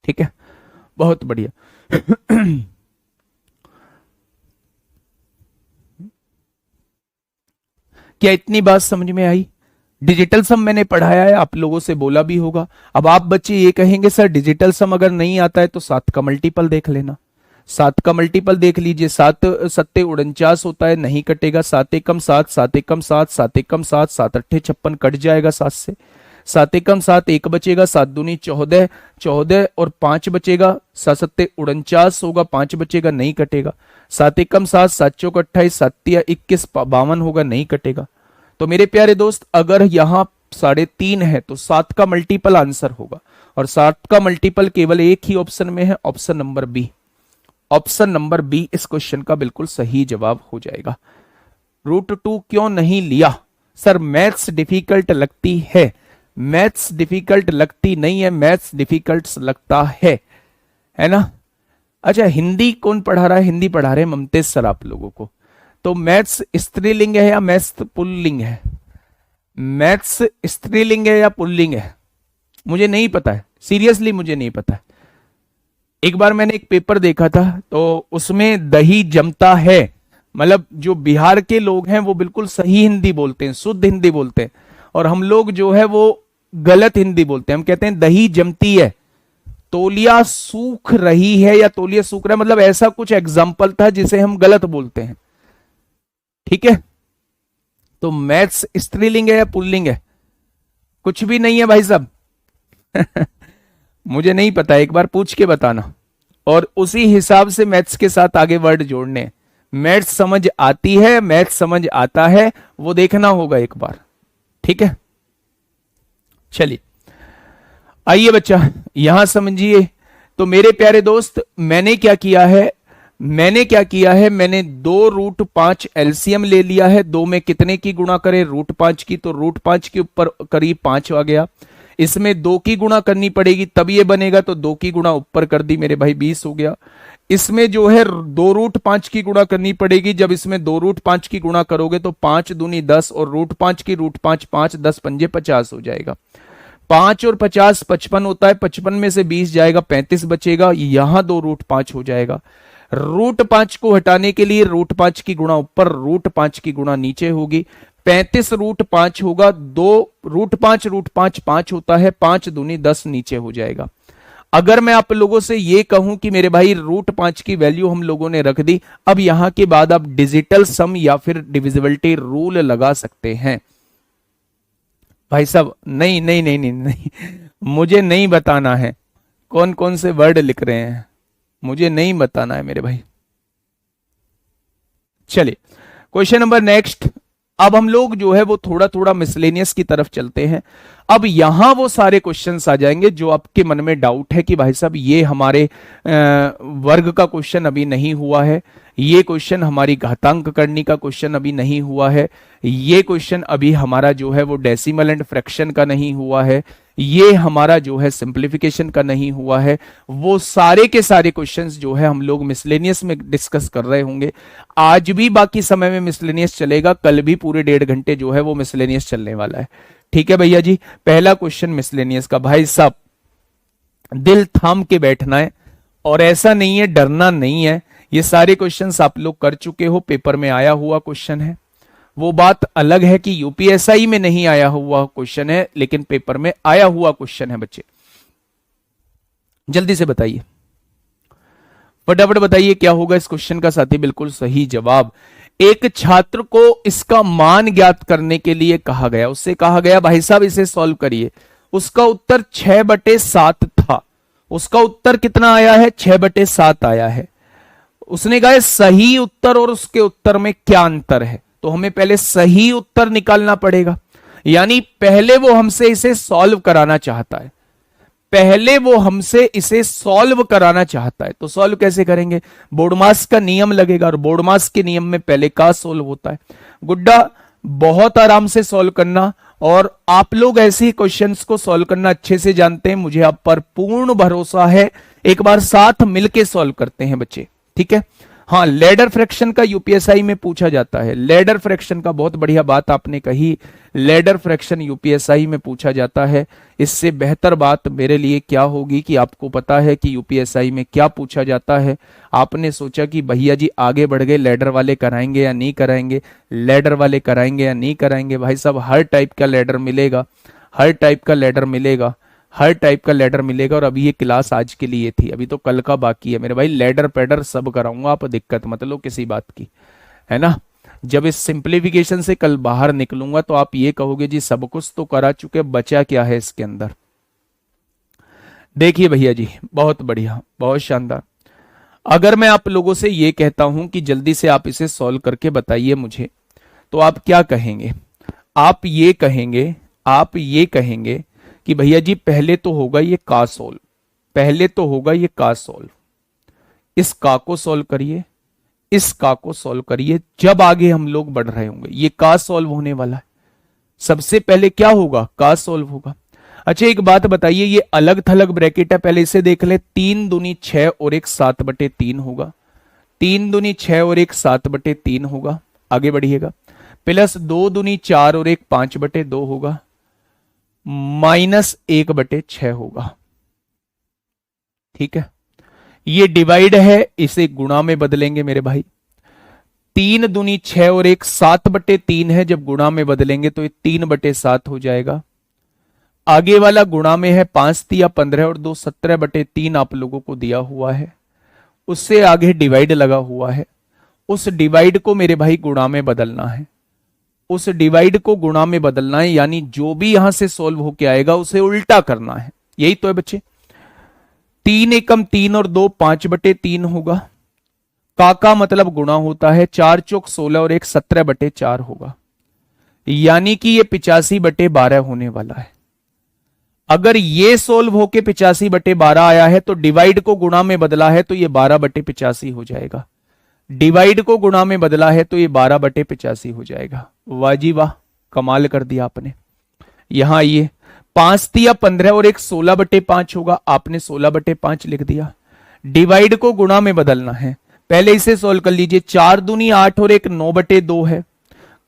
ठीक है, बहुत बढ़िया। क्या इतनी बात समझ में आई? डिजिटल सम मैंने पढ़ाया है, आप लोगों से बोला भी होगा। अब आप बच्चे ये कहेंगे सर डिजिटल सम अगर नहीं आता है तो 7 का मल्टीपल देख लेना। 7 का मल्टीपल देख लीजिए, 7 7 49 होता है, नहीं कटेगा। 7 एकम 7, 7 एकम 7, 7 एकम 7, 7 अट्ठे 56 कट जाएगा 7 से। 7 एकम 7, 1 बचेगा, 7 दूनी 14, 14 और 5 बचेगा, 7 7 49 होगा, 5 बचेगा, नहीं कटेगा। 7 एकम 7, 7 चौक 28, 7 21 52 होगा, नहीं कटेगा। तो मेरे प्यारे दोस्त अगर यहां 3.5 है, तो 7 का मल्टीपल आंसर होगा, और 7 का मल्टीपल केवल एक ही ऑप्शन में है, option number B. Option number B इस क्वेश्चन का बिल्कुल सही जवाब हो जाएगा। √2 क्यों नहीं लिया? सर मैथ्स डिफिकल्ट लगती है। मैथ्स डिफिकल्ट लगती नहीं है, मैथ्स डिफिकल्ट लगता है ना। अच्छा, हिंदी कौन पढ़ा रहा है? हिंदी पढ़ा रहे हैं ममतेज सर आप लोगों को। तो मैथ्स स्त्रीलिंग है या मैथ्स पुल्लिंग है? मैथ्स स्त्रीलिंग है या पुल्लिंग है? मुझे नहीं पता है, सीरियसली मुझे नहीं पता है। एक बार मैंने एक पेपर देखा था, तो उसमें दही जमता है, मतलब जो बिहार के लोग हैं वो बिल्कुल सही हिंदी बोलते हैं, शुद्ध हिंदी बोलते हैं, और हम लोग जो है वो गलत हिंदी बोलते हैं। हम कहते हैं दही जमती है, तौलिया सूख रही है या तौलिया सूख रहा है, मतलब ऐसा कुछ एग्जाम्पल था जिसे हम गलत बोलते हैं। ठीक है, तो मैथ्स स्त्रीलिंग है या पुल्लिंग है? कुछ भी नहीं है भाई साहब। मुझे नहीं पता, एक बार पूछ के बताना, और उसी हिसाब से मैथ्स के साथ आगे वर्ड जोड़ने। मैथ्स समझ आती है, मैथ्स समझ आता है, वो देखना होगा एक बार। ठीक है, चलिए आइए बच्चा यहां समझिए। तो मेरे प्यारे दोस्त, मैंने क्या किया है, मैंने 2√5 एलसीएम ले लिया है। 2 में कितने की गुणा करें? √5 की, तो √5 के ऊपर करीब 5 आ गया। इसमें 2 की गुणा करनी पड़ेगी तब ये बनेगा, तो 2 की गुणा ऊपर कर दी मेरे भाई, 20 हो गया। इसमें जो है 2√5 की गुणा करनी पड़ेगी, जब इसमें 2√5 की गुणा करोगे तो 5 दूनी 10, और √5 की √5 5, 10 पंजे 50 हो जाएगा। 5 और 50 55 होता है, 55 में से 20 जाएगा, 35 बचेगा, यहां 2√5 हो जाएगा। √5 को हटाने के लिए √5 की गुणा ऊपर, √5 की गुणा नीचे होगी। 35 √5 होगा, 2√5 5 होता है, 5 दूनी 10 नीचे हो जाएगा। अगर मैं आप लोगों से ये कहूं कि मेरे भाई √5 की वैल्यू हम लोगों ने रख दी, अब यहां के बाद आप डिजिटल सम या फिर डिविजिबिलिटी रूल लगा सकते हैं। भाई साहब नहीं नहीं नहीं नहीं नहीं, मुझे नहीं बताना है कौन कौन से वर्ड लिख रहे हैं, मुझे नहीं बताना है मेरे भाई। चलिए क्वेश्चन नंबर नेक्स्ट। अब हम लोग जो है वो थोड़ा थोड़ा मिसलेनियस की तरफ चलते हैं। अब यहां वो सारे क्वेश्चंस आ जाएंगे जो आपके मन में डाउट है कि भाई साहब ये हमारे वर्ग का क्वेश्चन अभी नहीं हुआ है, ये क्वेश्चन हमारी घातांक करने का क्वेश्चन अभी नहीं हुआ है, ये क्वेश्चन अभी हमारा जो है वो डेसिमल एंड फ्रैक्शन का नहीं हुआ है, ये हमारा जो है सिंप्लीफिकेशन का नहीं हुआ है। वो सारे के सारे क्वेश्चंस जो है हम लोग मिसलेनियस में डिस्कस कर रहे होंगे। आज भी बाकी समय में मिसलेनियस चलेगा, कल भी पूरे 1.5 घंटे जो है वो मिसलेनियस चलने वाला है। ठीक है भैया जी, पहला क्वेश्चन मिसलेनियस का, भाई साहब दिल थाम के बैठना है, और ऐसा नहीं है डरना नहीं है। ये सारे क्वेश्चंस आप लोग कर चुके हो, पेपर में आया हुआ क्वेश्चन है। वो बात अलग है कि यूपीएसआई में नहीं आया हुआ क्वेश्चन है, लेकिन पेपर में आया हुआ क्वेश्चन है। बच्चे जल्दी से बताइए, फटाफट बताइए क्या होगा इस क्वेश्चन का साथी बिल्कुल सही जवाब। एक छात्र को इसका मान ज्ञात करने के लिए कहा गया, उससे कहा गया भाई साहब इसे सॉल्व करिए। उसका उत्तर 6/7 था। उसका उत्तर कितना आया है? 6/7 आया है। उसने कहा सही उत्तर और उसके उत्तर में क्या अंतर है, तो हमें पहले सही उत्तर निकालना पड़ेगा। यानी पहले वो हमसे इसे सॉल्व कराना चाहता है, पहले वो हमसे इसे सॉल्व कराना चाहता है। तो सॉल्व कैसे करेंगे? बोर्डमास का नियम लगेगा, और बोर्डमास के नियम में पहले का सॉल्व होता है। गुड्डा बहुत आराम से सॉल्व करना, और आप लोग ऐसे ही क्वेश्चंस को सॉल्व करना अच्छे से जानते हैं, मुझे आप पर पूर्ण भरोसा है। एक बार साथ मिलके सॉल्व करते हैं बच्चे, ठीक है। हाँ, लेडर फ्रैक्शन का यूपीएसआई में पूछा जाता है। लेडर फ्रैक्शन का, बहुत बढ़िया बात आपने कही, लेडर फ्रैक्शन यूपीएसआई में पूछा जाता है। इससे बेहतर बात मेरे लिए क्या होगी कि आपको पता है कि यूपीएसआई में क्या पूछा जाता है। आपने सोचा कि भैया जी आगे बढ़ गए, लेडर वाले कराएंगे या नहीं कराएंगे, लेडर वाले कराएंगे या नहीं कराएंगे। भाई साहब हर टाइप का लेडर मिलेगा, हर टाइप का लेडर मिलेगा, हर टाइप का लेडर मिलेगा। और अभी ये क्लास आज के लिए थी, अभी तो कल का बाकी है मेरे भाई। लेडर पेडर सब कराऊंगा, आप दिक्कत मत लो किसी बात की, है ना। जब इस सिंप्लीफिकेशन से कल बाहर निकलूंगा तो आप ये कहोगे जी सब कुछ तो करा चुके, बचा क्या है इसके अंदर। देखिए भैया जी, बहुत बढ़िया, बहुत शानदार। अगर मैं आप लोगों से ये कहता हूं कि जल्दी से आप इसे सॉल्व करके बताइए मुझे, तो आप क्या कहेंगे? आप ये कहेंगे, आप ये कहेंगे कि भैया जी पहले तो होगा ये का सोल्व, पहले तो होगा ये का सोल्व, इस का को सोल्व करिए, इस का को सोल्व करिए, जब आगे हम लोग बढ़ रहे होंगे ये का सोल्व होने वाला है। सबसे पहले क्या होगा, का सोल्व होगा। अच्छा एक बात बताइए, ये अलग थलग ब्रैकेट है, पहले इसे देख ले। 3 दूनी 6 और एक 7/3 होगा, 3 दूनी 6 और एक 7/3 होगा, आगे बढ़िएगा। प्लस 2 दूनी 4 और एक 5/2 होगा, -1/6 होगा। ठीक है, ये डिवाइड है, इसे गुणा में बदलेंगे मेरे भाई। 3 दूनी 6 और एक 7/3 है, जब गुणा में बदलेंगे तो ये 3/7 हो जाएगा। आगे वाला गुणा में है, 5 तिया 15 और 2 17/3 आप लोगों को दिया हुआ है। उससे आगे डिवाइड लगा हुआ है, उस डिवाइड को मेरे भाई गुणा में बदलना है, उस डिवाइड को गुणा में बदलना है, यानी जो भी यहां से सोल्व होके आएगा उसे उल्टा करना है। यही तो है बच्चे। 3 एकम 3 और 2 5/3 होगा। का मतलब गुणा होता है, 4 चौक 16 और एक 17/4 होगा, यानी कि ये 85/12 होने वाला है। अगर ये सोल्व होके 85/12 आया है तो डिवाइड को गुणा में बदला है तो ये 12/85 हो जाएगा। डिवाइड को गुणा में बदला है तो ये 12/85 हो जाएगा। वाह जी वाह, कमाल कर दिया आपने। यहां आइए, 5 तिया 15 और एक 16/5 होगा, आपने 16/5 लिख दिया। डिवाइड को गुणा में बदलना है, पहले इसे सोल्व कर लीजिए। 4 दूनी 8 और एक 9/2 है।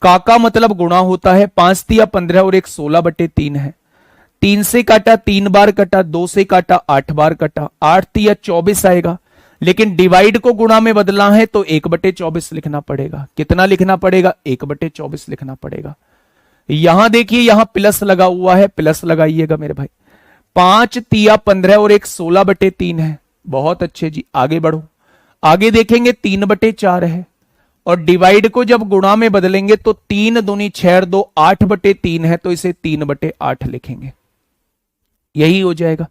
का मतलब गुणा होता है, 5 तिया 15 और एक 16/3 है। 3 से काटा 3 बार कटा, 2 से काटा 8 बार कटा, 8 तिया 24 आएगा। लेकिन डिवाइड को गुणा में बदलना है तो 1/24 लिखना पड़ेगा। कितना लिखना पड़ेगा, 1/24 लिखना पड़ेगा। यहां देखिए, यहां प्लस लगा हुआ है, प्लस लगाइएगा मेरे भाई। 5 तिया 15 और एक 16/3 है। बहुत अच्छे जी, आगे बढ़ो। आगे देखेंगे 3/4 है, और डिवाइड को जब गुणा में बदलेंगे तो 3 दूनी 6 और 2 8/3 है, तो इसे 3/8 लिखेंगे। यही हो जाएगा।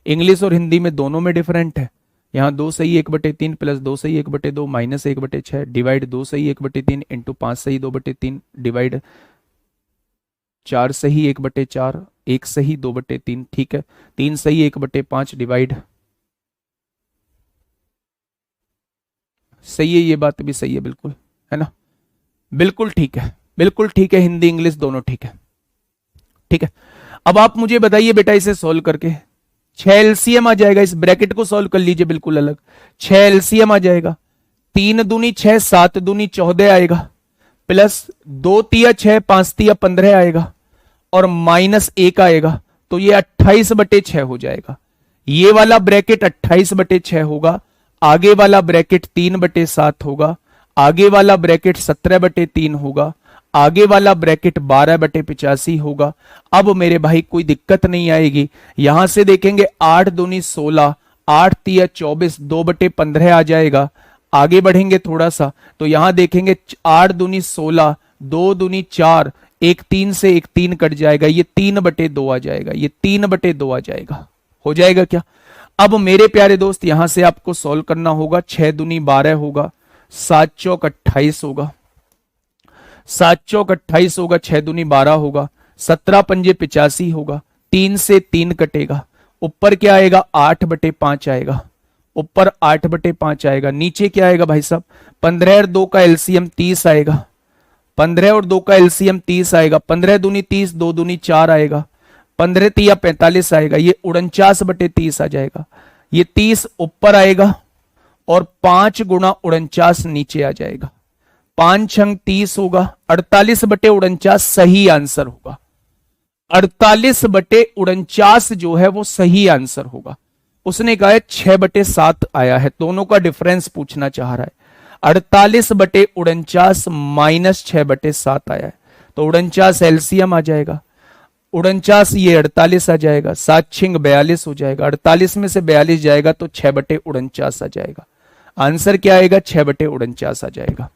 इंग्लिश और हिंदी में दोनों में डिफरेंट है। यहां 2 सही 1/3 प्लस 2 सही 1/2 माइनस 1/6 डिवाइड 2 सही 1/3 इंटू 5 सही 2/3 डिवाइड 4 सही 1/4 1 सही 2/3। ठीक है, 3 सही 1/5 डिवाइड, सही है, ये बात भी सही है, बिल्कुल है ना, बिल्कुल ठीक है, बिल्कुल ठीक है। हिंदी इंग्लिश दोनों ठीक है। ठीक है, अब आप मुझे बताइए बेटा, इसे सोल्व करके 6 एलसीएम आ जाएगा। इस ब्रैकेट को सोल्व कर लीजिए बिल्कुल अलग, 6 एलसीएम आ जाएगा। 3 दूनी 6 7 दूनी 14 आएगा, प्लस 2 तिया 6 5 तिया 15 आएगा, और -1 आएगा, तो ये 28/6 हो जाएगा। ये वाला ब्रैकेट 28/6 होगा, आगे वाला ब्रैकेट 3/7 होगा, आगे वाला ब्रैकेट 17/3 होगा, आगे वाला ब्रैकेट 12/85 होगा। अब मेरे भाई कोई दिक्कत नहीं आएगी। यहां से देखेंगे 8 दूनी 16, 8 तिया 24, 2/15 आ जाएगा। आगे बढ़ेंगे थोड़ा सा तो यहां देखेंगे 8 दूनी 16, 2 दूनी 4, एक 3 से एक 3 कट जाएगा, ये 3/2 आ जाएगा, ये 3/2 आ जाएगा। हो जाएगा क्या? अब मेरे प्यारे दोस्त यहां से आपको सॉल्व करना होगा। 6 दूनी 12 होगा, 7 चौक 28 होगा, 7 चौक 28 होगा, 6 दूनी 12 होगा, 17 पंजे 85 होगा, 3 से 3 कटेगा, ऊपर क्या आएगा 8/5 आएगा, ऊपर 8/5 आएगा, नीचे क्या आएगा भाई साहब 15 और 2 का एलसीएम 30 आएगा, 15 और 2 का एलसीएम 30 आएगा, 15 दूनी 30, 2 दूनी 4 आएगा, 15 तिया 45 आएगा, ये 49/30 आ जाएगा, ये 30 ऊपर आएगा और 5 गुणा 49 नीचे आ जाएगा, 5 छंग 30 होगा, 48/49 सही आंसर होगा। 48/49 जो है वो सही आंसर होगा। उसने कहा है 6/7 आया है, दोनों का डिफरेंस पूछना चाह रहा है। 48/49 माइनस 6/7 आया है, तो 49 एलसीएम आ जाएगा, 49 ये 48 आ जाएगा, 7 छिंग 42 हो जाएगा, 48 में से 42 जाएगा तो 6/49 आ जाएगा। आंसर क्या आएगा 6/49 आ जाएगा।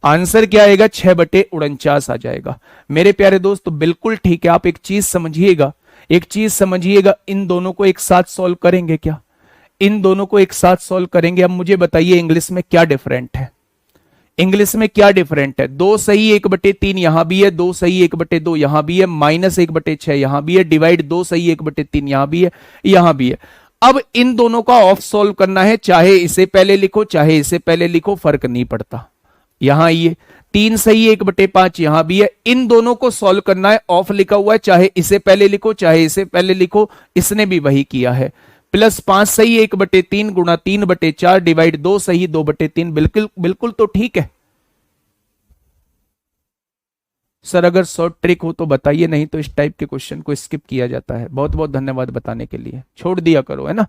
आंसर क्या आएगा 6/49 आ जाएगा। मेरे प्यारे दोस्त बिल्कुल ठीक है। आप एक चीज समझिएगा, एक चीज समझिएगा, इन दोनों को एक साथ सॉल्व करेंगे क्या? इन दोनों को एक साथ सॉल्व करेंगे। अब मुझे बताइए इंग्लिश में क्या डिफरेंट है? इंग्लिश में क्या डिफरेंट है? 2 सही 1/3 यहां भी है, 2 सही 1/2 यहां भी है, -1/6 यहां भी है, डिवाइड 2 सही 1/3 यहां भी है, यहां भी है। अब इन दोनों का ऑफ सॉल्व करना है, चाहे इसे पहले लिखो चाहे इसे पहले लिखो, फर्क नहीं पड़ता। यहां ये 3 सही 1/5 यहां भी है, इन दोनों को सॉल्व करना है, ऑफ लिखा हुआ है, चाहे इसे पहले लिखो चाहे इसे पहले लिखो, इसने भी वही किया है। प्लस 5 सही 1/3 गुणा 3/4 डिवाइड 2 सही 2/3, बिल्कुल बिल्कुल तो ठीक है। सर अगर शॉर्ट ट्रिक हो तो बताइए, नहीं तो इस टाइप के क्वेश्चन को स्किप किया जाता है। बहुत बहुत धन्यवाद बताने के लिए, छोड़ दिया करो, है ना।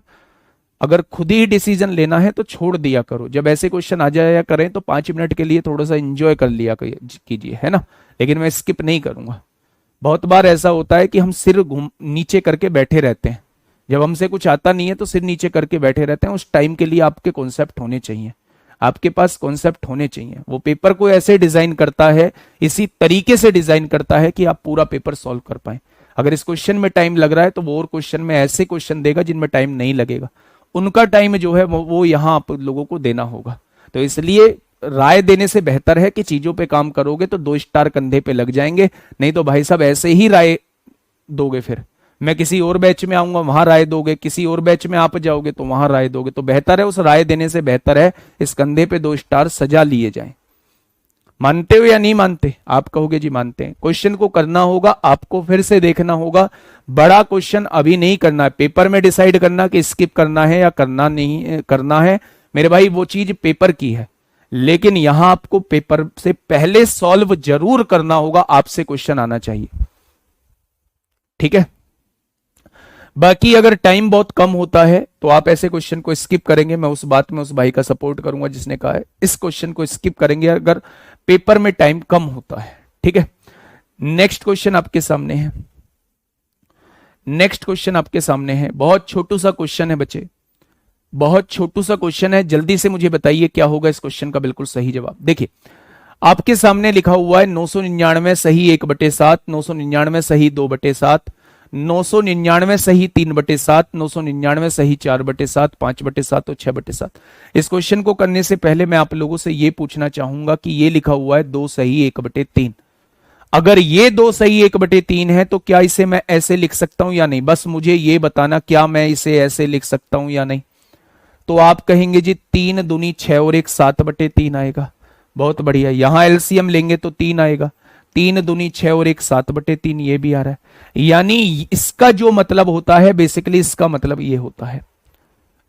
अगर खुद ही डिसीजन लेना है तो छोड़ दिया करो, जब ऐसे क्वेश्चन आ जाया करें तो 5 मिनट के लिए थोड़ा सा एंजॉय कर लिया कीजिए, है ना। लेकिन मैं स्किप नहीं करूंगा। बहुत बार ऐसा होता है कि हम सिर घूम नीचे करके बैठे रहते हैं, जब हमसे कुछ आता नहीं है तो सिर नीचे करके बैठे रहते हैं। उस टाइम के लिए आपके कॉन्सेप्ट होने चाहिए, आपके पास कॉन्सेप्ट होने चाहिए। वो पेपर को ऐसे डिजाइन करता है, इसी तरीके से डिजाइन करता है कि आप पूरा पेपर सॉल्व कर पाए। अगर इस क्वेश्चन में टाइम लग रहा है तो वो और क्वेश्चन में ऐसे क्वेश्चन देगा जिनमें टाइम नहीं लगेगा, उनका टाइम जो है वो यहां आप लोगों को देना होगा। तो इसलिए राय देने से बेहतर है कि चीजों पे काम करोगे तो 2 स्टार कंधे पे लग जाएंगे, नहीं तो भाई साहब ऐसे ही राय दोगे, फिर मैं किसी और बैच में आऊंगा वहां राय दोगे, किसी और बैच में आप जाओगे तो वहां राय दोगे। तो बेहतर है, उस राय देने से बेहतर है इस कंधे पे 2 स्टार सजा लिए जाएं। मानते हो या नहीं मानते? आप कहोगे जी मानते हैं। क्वेश्चन को करना होगा, आपको फिर से देखना होगा। बड़ा क्वेश्चन अभी नहीं करना है, पेपर में डिसाइड करना कि स्किप करना है या करना नहीं करना है, मेरे भाई वो चीज पेपर की है। लेकिन यहां आपको पेपर से पहले सॉल्व जरूर करना होगा, आपसे क्वेश्चन आना चाहिए, ठीक है। बाकी अगर टाइम बहुत कम होता है तो आप ऐसे क्वेश्चन को स्किप करेंगे, मैं उस बात में उस भाई का सपोर्ट करूंगा जिसने कहा है इस क्वेश्चन को स्किप करेंगे अगर पेपर में टाइम कम होता है, ठीक है। नेक्स्ट क्वेश्चन आपके सामने है, नेक्स्ट क्वेश्चन आपके सामने है। बहुत छोटू सा क्वेश्चन है बच्चे, बहुत छोटू सा क्वेश्चन है। जल्दी से मुझे बताइए क्या होगा इस क्वेश्चन का बिल्कुल सही जवाब। देखिए आपके सामने लिखा हुआ है 999 सही 1/7, 999 सही 2/7, 999 सही 3/7, 999 सही 4/7, 5/7 और 6/7। इस क्वेश्चन को करने से पहले मैं आप लोगों से यह पूछना चाहूंगा कि यह लिखा हुआ है 2 सही 1/3। अगर ये 2 सही 1/3 है तो क्या इसे मैं ऐसे लिख सकता हूं या नहीं? बस मुझे यह बताना, क्या मैं इसे ऐसे लिख सकता हूं या नहीं? तो आप कहेंगे जी 3 दूनी 6 और 1 7/3 आएगा। बहुत बढ़िया, यहां एलसीएम लेंगे तो 3 आएगा, 3 दूनी 6 और 1 7/3, ये भी आ रहा है। यानी इसका जो मतलब होता है बेसिकली, इसका मतलब ये होता है,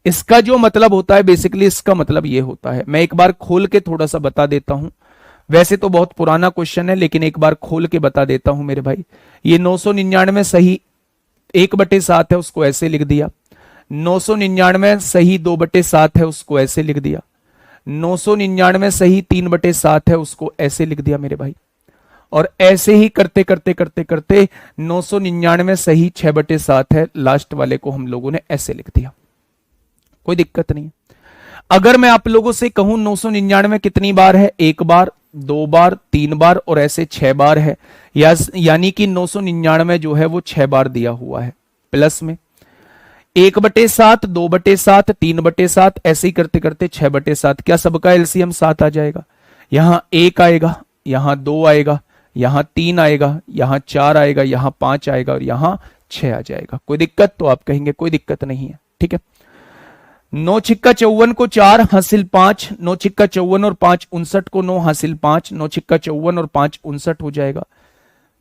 इसका जो मतलब होता है बेसिकली, इसका मतलब ये होता है। मैं एक बार खोल के थोड़ा सा बता देता हूं, वैसे तो बहुत पुराना क्वेश्चन है लेकिन एक बार खोल के बता देता हूं मेरे भाई। ये 999 सही 1/7 है, उसको ऐसे लिख दिया। 999 सही 2/7 है, उसको ऐसे लिख दिया। 999 सही 3/7 है, उसको ऐसे लिख दिया मेरे भाई। और ऐसे ही करते करते करते करते 999 सही 6/7 है, लास्ट वाले को हम लोगों ने ऐसे लिख दिया, कोई दिक्कत नहीं। अगर मैं आप लोगों से कहूं 999 कितनी बार है? 1 बार, 2 बार, 3 बार और ऐसे 6 बार है, यानी कि 999 जो है वो 6 बार दिया हुआ है। प्लस में 1/7, 2/7, 3/7, ऐसे ही करते करते 6/7। क्या सबका एलसीएम 7 आ जाएगा? यहां 1 आएगा, यहां 2 आएगा, यहां 3 आएगा, यहां 4 आएगा, यहां 5 आएगा और यहां 6 आ जाएगा। कोई दिक्कत? तो आप कहेंगे कोई दिक्कत नहीं है, ठीक है। 9 छिक्का 54 को 4 हासिल 5, 9 छिक्का 54 और 5 59 को 9 हासिल 5, 9 छिक्का 54 और 5 59 हो जाएगा।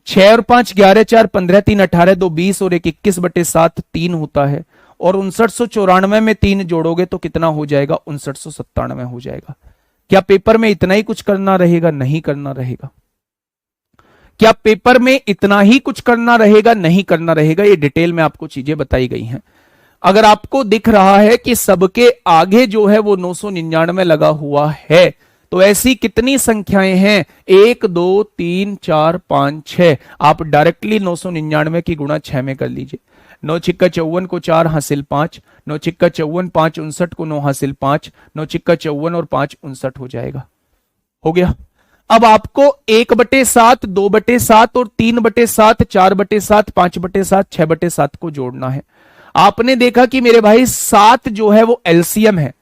6 और 5 11, 4 15, 3 18, 2 20 और 1 21/7 3 होता है। और 5994 में 3 जोड़ोगे तो कितना हो जाएगा? 5997 हो जाएगा। क्या पेपर में इतना ही कुछ करना रहेगा? नहीं करना रहेगा। क्या पेपर में इतना ही कुछ करना रहेगा? नहीं करना रहेगा। ये डिटेल में आपको चीजें बताई गई हैं। अगर आपको दिख रहा है कि सबके आगे जो है वो 999 लगा हुआ है, तो ऐसी कितनी संख्याएं हैं? 1 2 3 4 5 6। आप डायरेक्टली 999 की गुणा 6 में कर लीजिए। 9 छिक्का 54 को 4 हासिल 5, 9 छिक्का 54, 5 59 को 9 हासिल 5, 9 छिक्का 54 और 5 59 हो जाएगा। हो गया। अब आपको 1/7, 2/7 और 3/7, 4/7, 5/7, 6/7 को जोड़ना है। आपने देखा कि मेरे भाई 7 जो है वो एलसीएम है,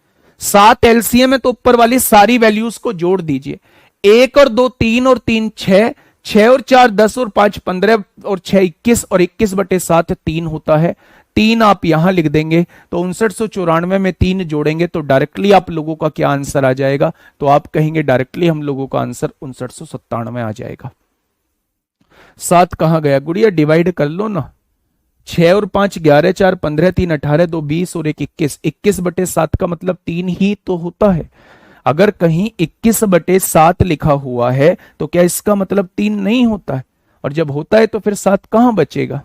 7 एलसीएम है तो ऊपर वाली सारी वैल्यूज को जोड़ दीजिए। 1 और 2 3 और 3 6, 6 और 4 10 और 5 15 और 6 21 और 21/7 3 होता है। 3 आप यहां लिख देंगे तो 5994 में 3 जोड़ेंगे तो डायरेक्टली आप लोगों का क्या आंसर आ जाएगा, तो आप कहेंगे डायरेक्टली हम लोगों का आंसर 5997 आ जाएगा। 7 कहां गया गुड़िया, डिवाइड कर लो ना। 6 और 5 11, 4 15, 3 18, 2 20 और 1 21। 21/7 का मतलब 3 ही तो होता है। अगर कहीं 21/7 लिखा हुआ है तो क्या इसका मतलब 3 नहीं होता है? और जब होता है तो फिर 7 कहां बचेगा?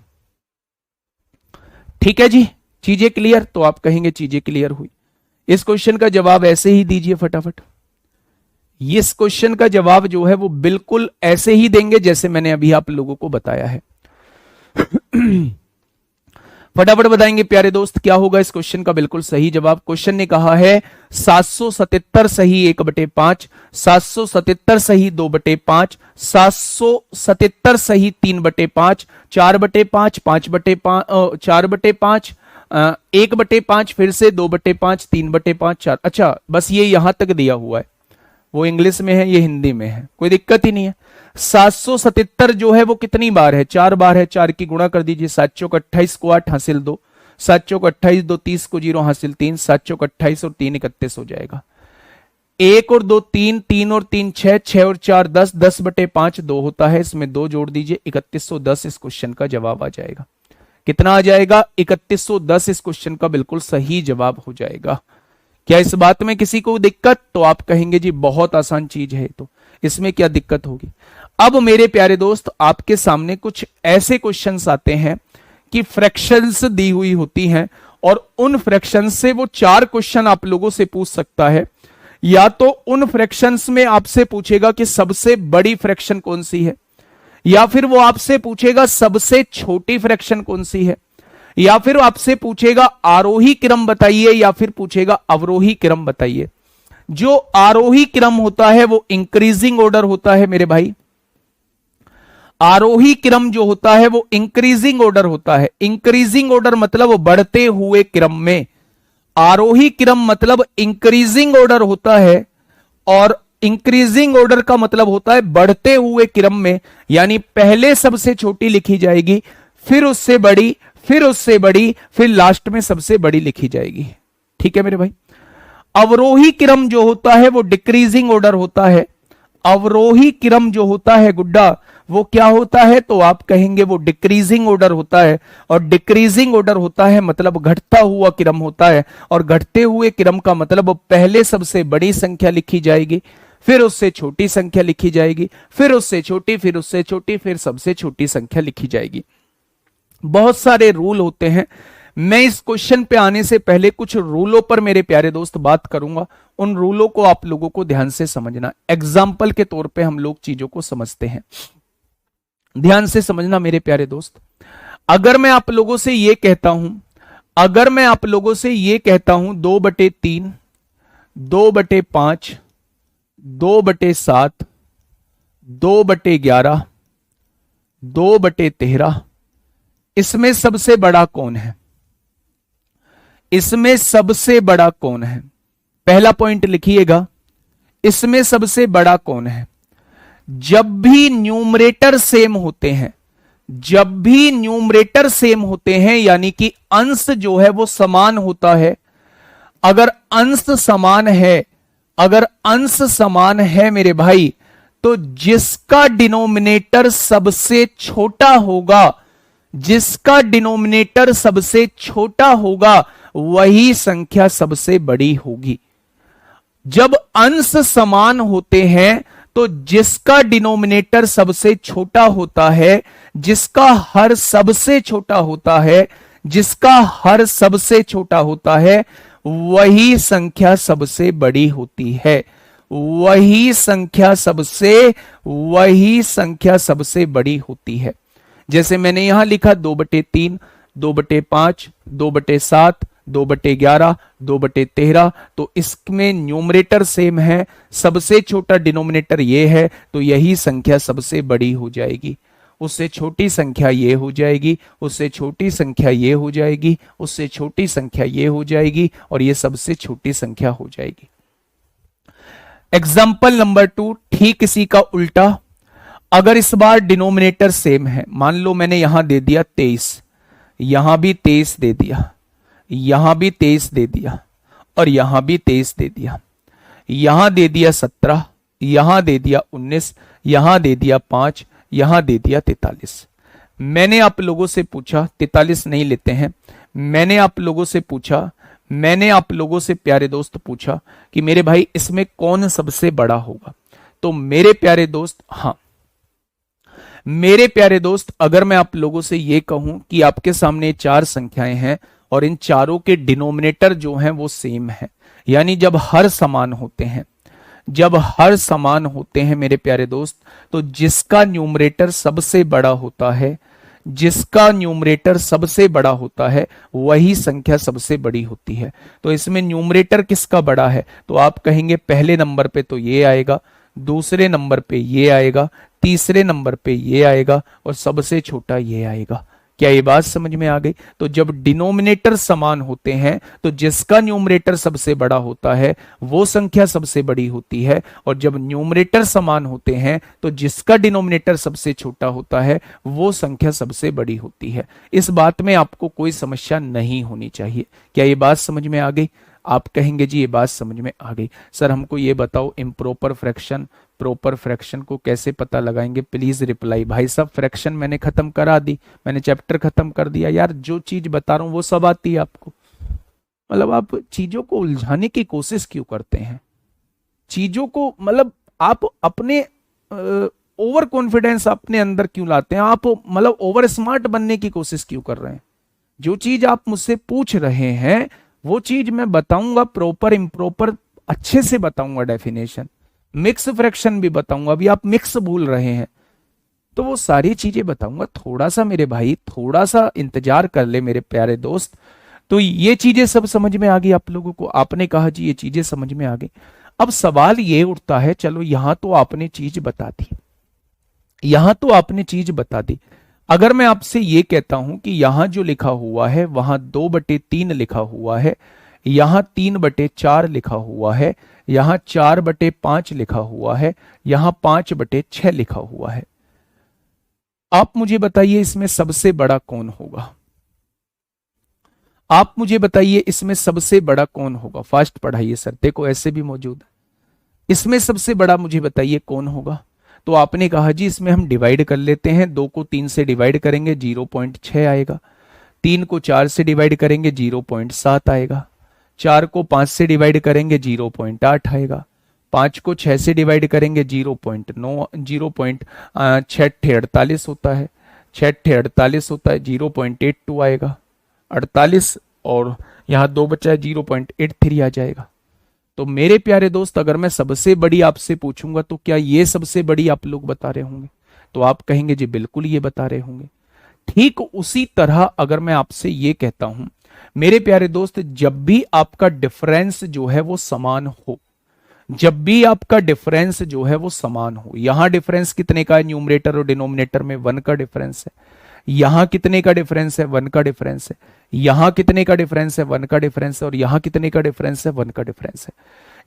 ठीक है जी, चीजें क्लियर? तो आप कहेंगे चीजें क्लियर हुई। इस क्वेश्चन का जवाब ऐसे ही दीजिए फटाफट। इस क्वेश्चन का जवाब जो है वो बिल्कुल ऐसे ही देंगे जैसे मैंने अभी आप लोगों को बताया है। फटाफट बताएंगे प्यारे दोस्त क्या होगा इस क्वेश्चन का बिल्कुल सही जवाब। क्वेश्चन ने कहा है 777 सही 1/5, 777 सही 2/5, 777 सही 3/5, 4/5, 5/5, 4/5, 1/5, फिर से 2/5, 3/5, 4। अच्छा बस ये यहां तक दिया हुआ है, वो इंग्लिश में है ये हिंदी में है, कोई दिक्कत ही नहीं है। 777 जो है वो कितनी बार है? 4 बार है। 4 की गुणा कर दीजिए। 7 चौक 28 को 8 हासिल 2, 7 चौक 28, 2 30 को 0 हासिल 3, 7 चौक 28 और 3 31 हो जाएगा। 1 और 2 3, 3 और 3 6, 6 और 4 10, 10/5 2 होता है, इसमें 2 जोड़ दीजिए 3110 इस क्वेश्चन का जवाब आ जाएगा। कितना आ जाएगा? 3110 इस क्वेश्चन का बिल्कुल सही जवाब हो जाएगा। क्या इस बात में किसी को दिक्कत? तो आप कहेंगे जी बहुत आसान चीज है, तो इसमें क्या दिक्कत होगी। अब मेरे प्यारे दोस्त आपके सामने कुछ ऐसे क्वेश्चंस आते हैं कि फ्रैक्शंस दी हुई होती हैं और उन फ्रैक्शंस से वो 4 क्वेश्चन आप लोगों से पूछ सकता है। या तो उन फ्रैक्शंस में आपसे पूछेगा कि सबसे बड़ी फ्रैक्शन कौन सी है, या फिर वो आपसे पूछेगा सबसे छोटी फ्रैक्शन कौन सी है, या फिर आपसे पूछेगा आरोही क्रम बताइए, या फिर पूछेगा अवरोही क्रम बताइए। जो आरोही क्रम होता है वो इंक्रीजिंग ऑर्डर होता है मेरे भाई। आरोही क्रम जो होता है वो इंक्रीजिंग ऑर्डर होता है। इंक्रीजिंग ऑर्डर मतलब बढ़ते हुए क्रम में, आरोही क्रम मतलब इंक्रीजिंग ऑर्डर होता है, और इंक्रीजिंग ऑर्डर का मतलब होता है बढ़ते हुए क्रम में। यानी पहले सबसे छोटी लिखी जाएगी, फिर उससे बड़ी, फिर उससे बड़ी, फिर लास्ट में सबसे बड़ी लिखी जाएगी। ठीक है मेरे भाई। अवरोही क्रम जो होता है वो डिक्रीजिंग ऑर्डर होता है। अवरोही क्रम जो होता है गुड्डा वो क्या होता है? तो आप कहेंगे वो डिक्रीजिंग ऑर्डर होता है। और डिक्रीजिंग ऑर्डर होता है मतलब घटता हुआ क्रम होता है, और घटते हुए क्रम का मतलब पहले सबसे बड़ी संख्या लिखी जाएगी, फिर उससे छोटी संख्या लिखी जाएगी, फिर उससे छोटी, फिर उससे छोटी, फिर सबसे छोटी संख्या लिखी जाएगी। बहुत सारे रूल होते हैं। मैं इस क्वेश्चन पे आने से पहले कुछ रूलों पर मेरे प्यारे दोस्त बात करूंगा। उन रूलों को आप लोगों को ध्यान से समझना। एग्जाम्पल के तौर पे हम लोग चीजों को समझते हैं, ध्यान से समझना मेरे प्यारे दोस्त। अगर मैं आप लोगों से ये कहता हूं, अगर मैं आप लोगों से ये कहता हूं 2/3, 2/5, 2/7, 2/11, 2/13, इसमें सबसे बड़ा कौन है? इसमें सबसे बड़ा कौन है? पहला पॉइंट लिखिएगा, इसमें सबसे बड़ा कौन है? जब भी न्यूमरेटर सेम होते हैं, जब भी न्यूमरेटर सेम होते हैं, यानी कि अंश जो है वो समान होता है। अगर अंश समान है, अगर अंश समान है मेरे भाई, तो जिसका डिनोमिनेटर सबसे छोटा होगा, जिसका डिनोमिनेटर सबसे छोटा होगा वही संख्या सबसे बड़ी होगी। जब अंश समान होते हैं तो जिसका डिनोमिनेटर सबसे छोटा होता है, जिसका हर सबसे छोटा होता है, जिसका हर सबसे छोटा होता है, वही संख्या सबसे बड़ी होती है। वही संख्या सबसे बड़ी होती है। जैसे मैंने यहां लिखा 2/3, 2/5, 2/7, 2/11, 2/13, तो इसमें न्यूमरेटर सेम है, सबसे छोटा डिनोमिनेटर ये है, तो यही संख्या सबसे बड़ी हो जाएगी। उससे छोटी संख्या ये हो जाएगी, उससे छोटी संख्या ये हो जाएगी, उससे छोटी संख्या ये हो जाएगी, और ये सबसे छोटी संख्या हो जाएगी। एग्जाम्पल नंबर 2, ठीक इसी का उल्टा। अगर इस बार डिनोमिनेटर सेम है, मान लो मैंने यहां दे दिया 23, यहां भी 23 दे दिया, यहां भी 23 दे दिया, और यहां भी 23 दे दिया, यहां दे दिया 17, यहां दे दिया 19, यहां दे दिया 5, यहां दे दिया 43। मैंने आप लोगों से पूछा, 43 नहीं लेते हैं, मैंने आप लोगों से पूछा, मैंने आप लोगों से प्यारे दोस्त पूछा कि मेरे भाई इसमें कौन सबसे बड़ा होगा। तो मेरे प्यारे दोस्त, हाँ मेरे प्यारे दोस्त, अगर मैं आप लोगों से यह कहूं कि आपके सामने 4 संख्याएं हैं और इन चारों के डिनोमिनेटर जो हैं वो सेम है, यानी जब हर समान होते हैं, जब हर समान होते हैं मेरे प्यारे दोस्त, तो जिसका न्यूमरेटर सबसे बड़ा होता है, जिसका न्यूमरेटर सबसे बड़ा होता है, वही संख्या सबसे बड़ी होती है। तो इसमें न्यूमरेटर किसका बड़ा है, तो आप कहेंगे पहले नंबर पे तो ये आएगा, दूसरे नंबर पे ये आएगा, तीसरे नंबर पे ये आएगा, और सबसे छोटा ये आएगा। क्या ये बात समझ में आ गई? तो जब डिनोमिनेटर समान होते हैं तो जिसका न्यूमरेटर सबसे बड़ा होता है वो संख्या सबसे बड़ी होती है, और जब न्यूमरेटर समान होते हैं तो जिसका डिनोमिनेटर सबसे छोटा होता है वो संख्या सबसे बड़ी होती है। इस बात में आपको कोई समस्या नहीं होनी चाहिए। क्या ये बात समझ में आ गई? आप कहेंगे जी ये बात समझ में आ गई। सर हमको ये बताओ इम्प्रॉपर फ्रैक्शन प्रॉपर फ्रैक्शन को कैसे पता लगाएंगे, प्लीज रिप्लाई। भाई साहब फ्रैक्शन मैंने खत्म करा दी, मैंने चैप्टर खत्म कर दिया यार, जो चीज बता रहा हूं वो सब आती है आपको। मतलब आप चीजों को उलझाने की कोशिश क्यों करते हैं, चीजों को मतलब आप अपने ओवर कॉन्फिडेंस अपने अंदर क्यों लाते हैं, आप मतलब ओवर स्मार्ट बनने की कोशिश क्यों कर रहे हैं। जो चीज आप मुझसे पूछ रहे हैं वो चीज मैं बताऊंगा, प्रॉपर इम्प्रॉपर अच्छे से बताऊंगा, डेफिनेशन मिक्स फ्रैक्शन भी बताऊंगा। अभी आप मिक्स भूल रहे हैं तो वो सारी चीजें बताऊंगा। थोड़ा सा मेरे भाई, थोड़ा सा इंतजार कर ले मेरे प्यारे दोस्त। तो ये चीजें सब समझ में आ गई आप लोगों को? आपने कहा जी ये चीजें समझ में आ गई। अब सवाल ये उठता है, चलो यहां तो आपने चीज बता दी, यहां तो आपने चीज बता दी, अगर मैं आपसे ये कहता हूं कि यहां जो लिखा हुआ है वहां 2/3 लिखा हुआ है, यहां 3/4 लिखा हुआ है, यहां 4/5 लिखा हुआ है, यहां 5/6 लिखा हुआ है, आप मुझे बताइए इसमें सबसे बड़ा कौन होगा? आप मुझे बताइए इसमें सबसे बड़ा कौन होगा? फास्ट पढ़ाइए सर, देखो ऐसे भी मौजूद है। इसमें सबसे बड़ा मुझे बताइए कौन होगा? तो आपने कहा जी इसमें हम डिवाइड कर लेते हैं, 2 को 3 से डिवाइड करेंगे 0.6 आएगा, 3 को 4 से डिवाइड करेंगे 0.7 आएगा, 4 को 5 से डिवाइड करेंगे 0.8 आएगा, 5 को 6 से डिवाइड करेंगे 0.9, 0.6 होता है, 6 होता है, 0.82 आएगा, 48, और यहाँ 2 बचा है 0.83 आ जाएगा। तो मेरे प्यारे दोस्त अगर मैं सबसे बड़ी आपसे पूछूंगा तो क्या ये सबसे बड़ी आप लोग बता रहे होंगे? तो आप कहेंगे जी बिल्कुल ये बता रहे होंगे। ठीक उसी तरह अगर मैं आपसे ये कहता हूं मेरे प्यारे दोस्त, जब भी आपका डिफरेंस जो है वो समान हो, जब भी आपका डिफरेंस जो है वो समान हो, यहां डिफरेंस कितने का है? न्यूमरेटर और डिनोमिनेटर में 1 का डिफरेंस है। यहां कितने का डिफरेंस है? 1 का डिफरेंस है। यहां कितने का डिफरेंस है? 1 का डिफरेंस है। और यहां कितने का डिफरेंस है? 1 का डिफरेंस है।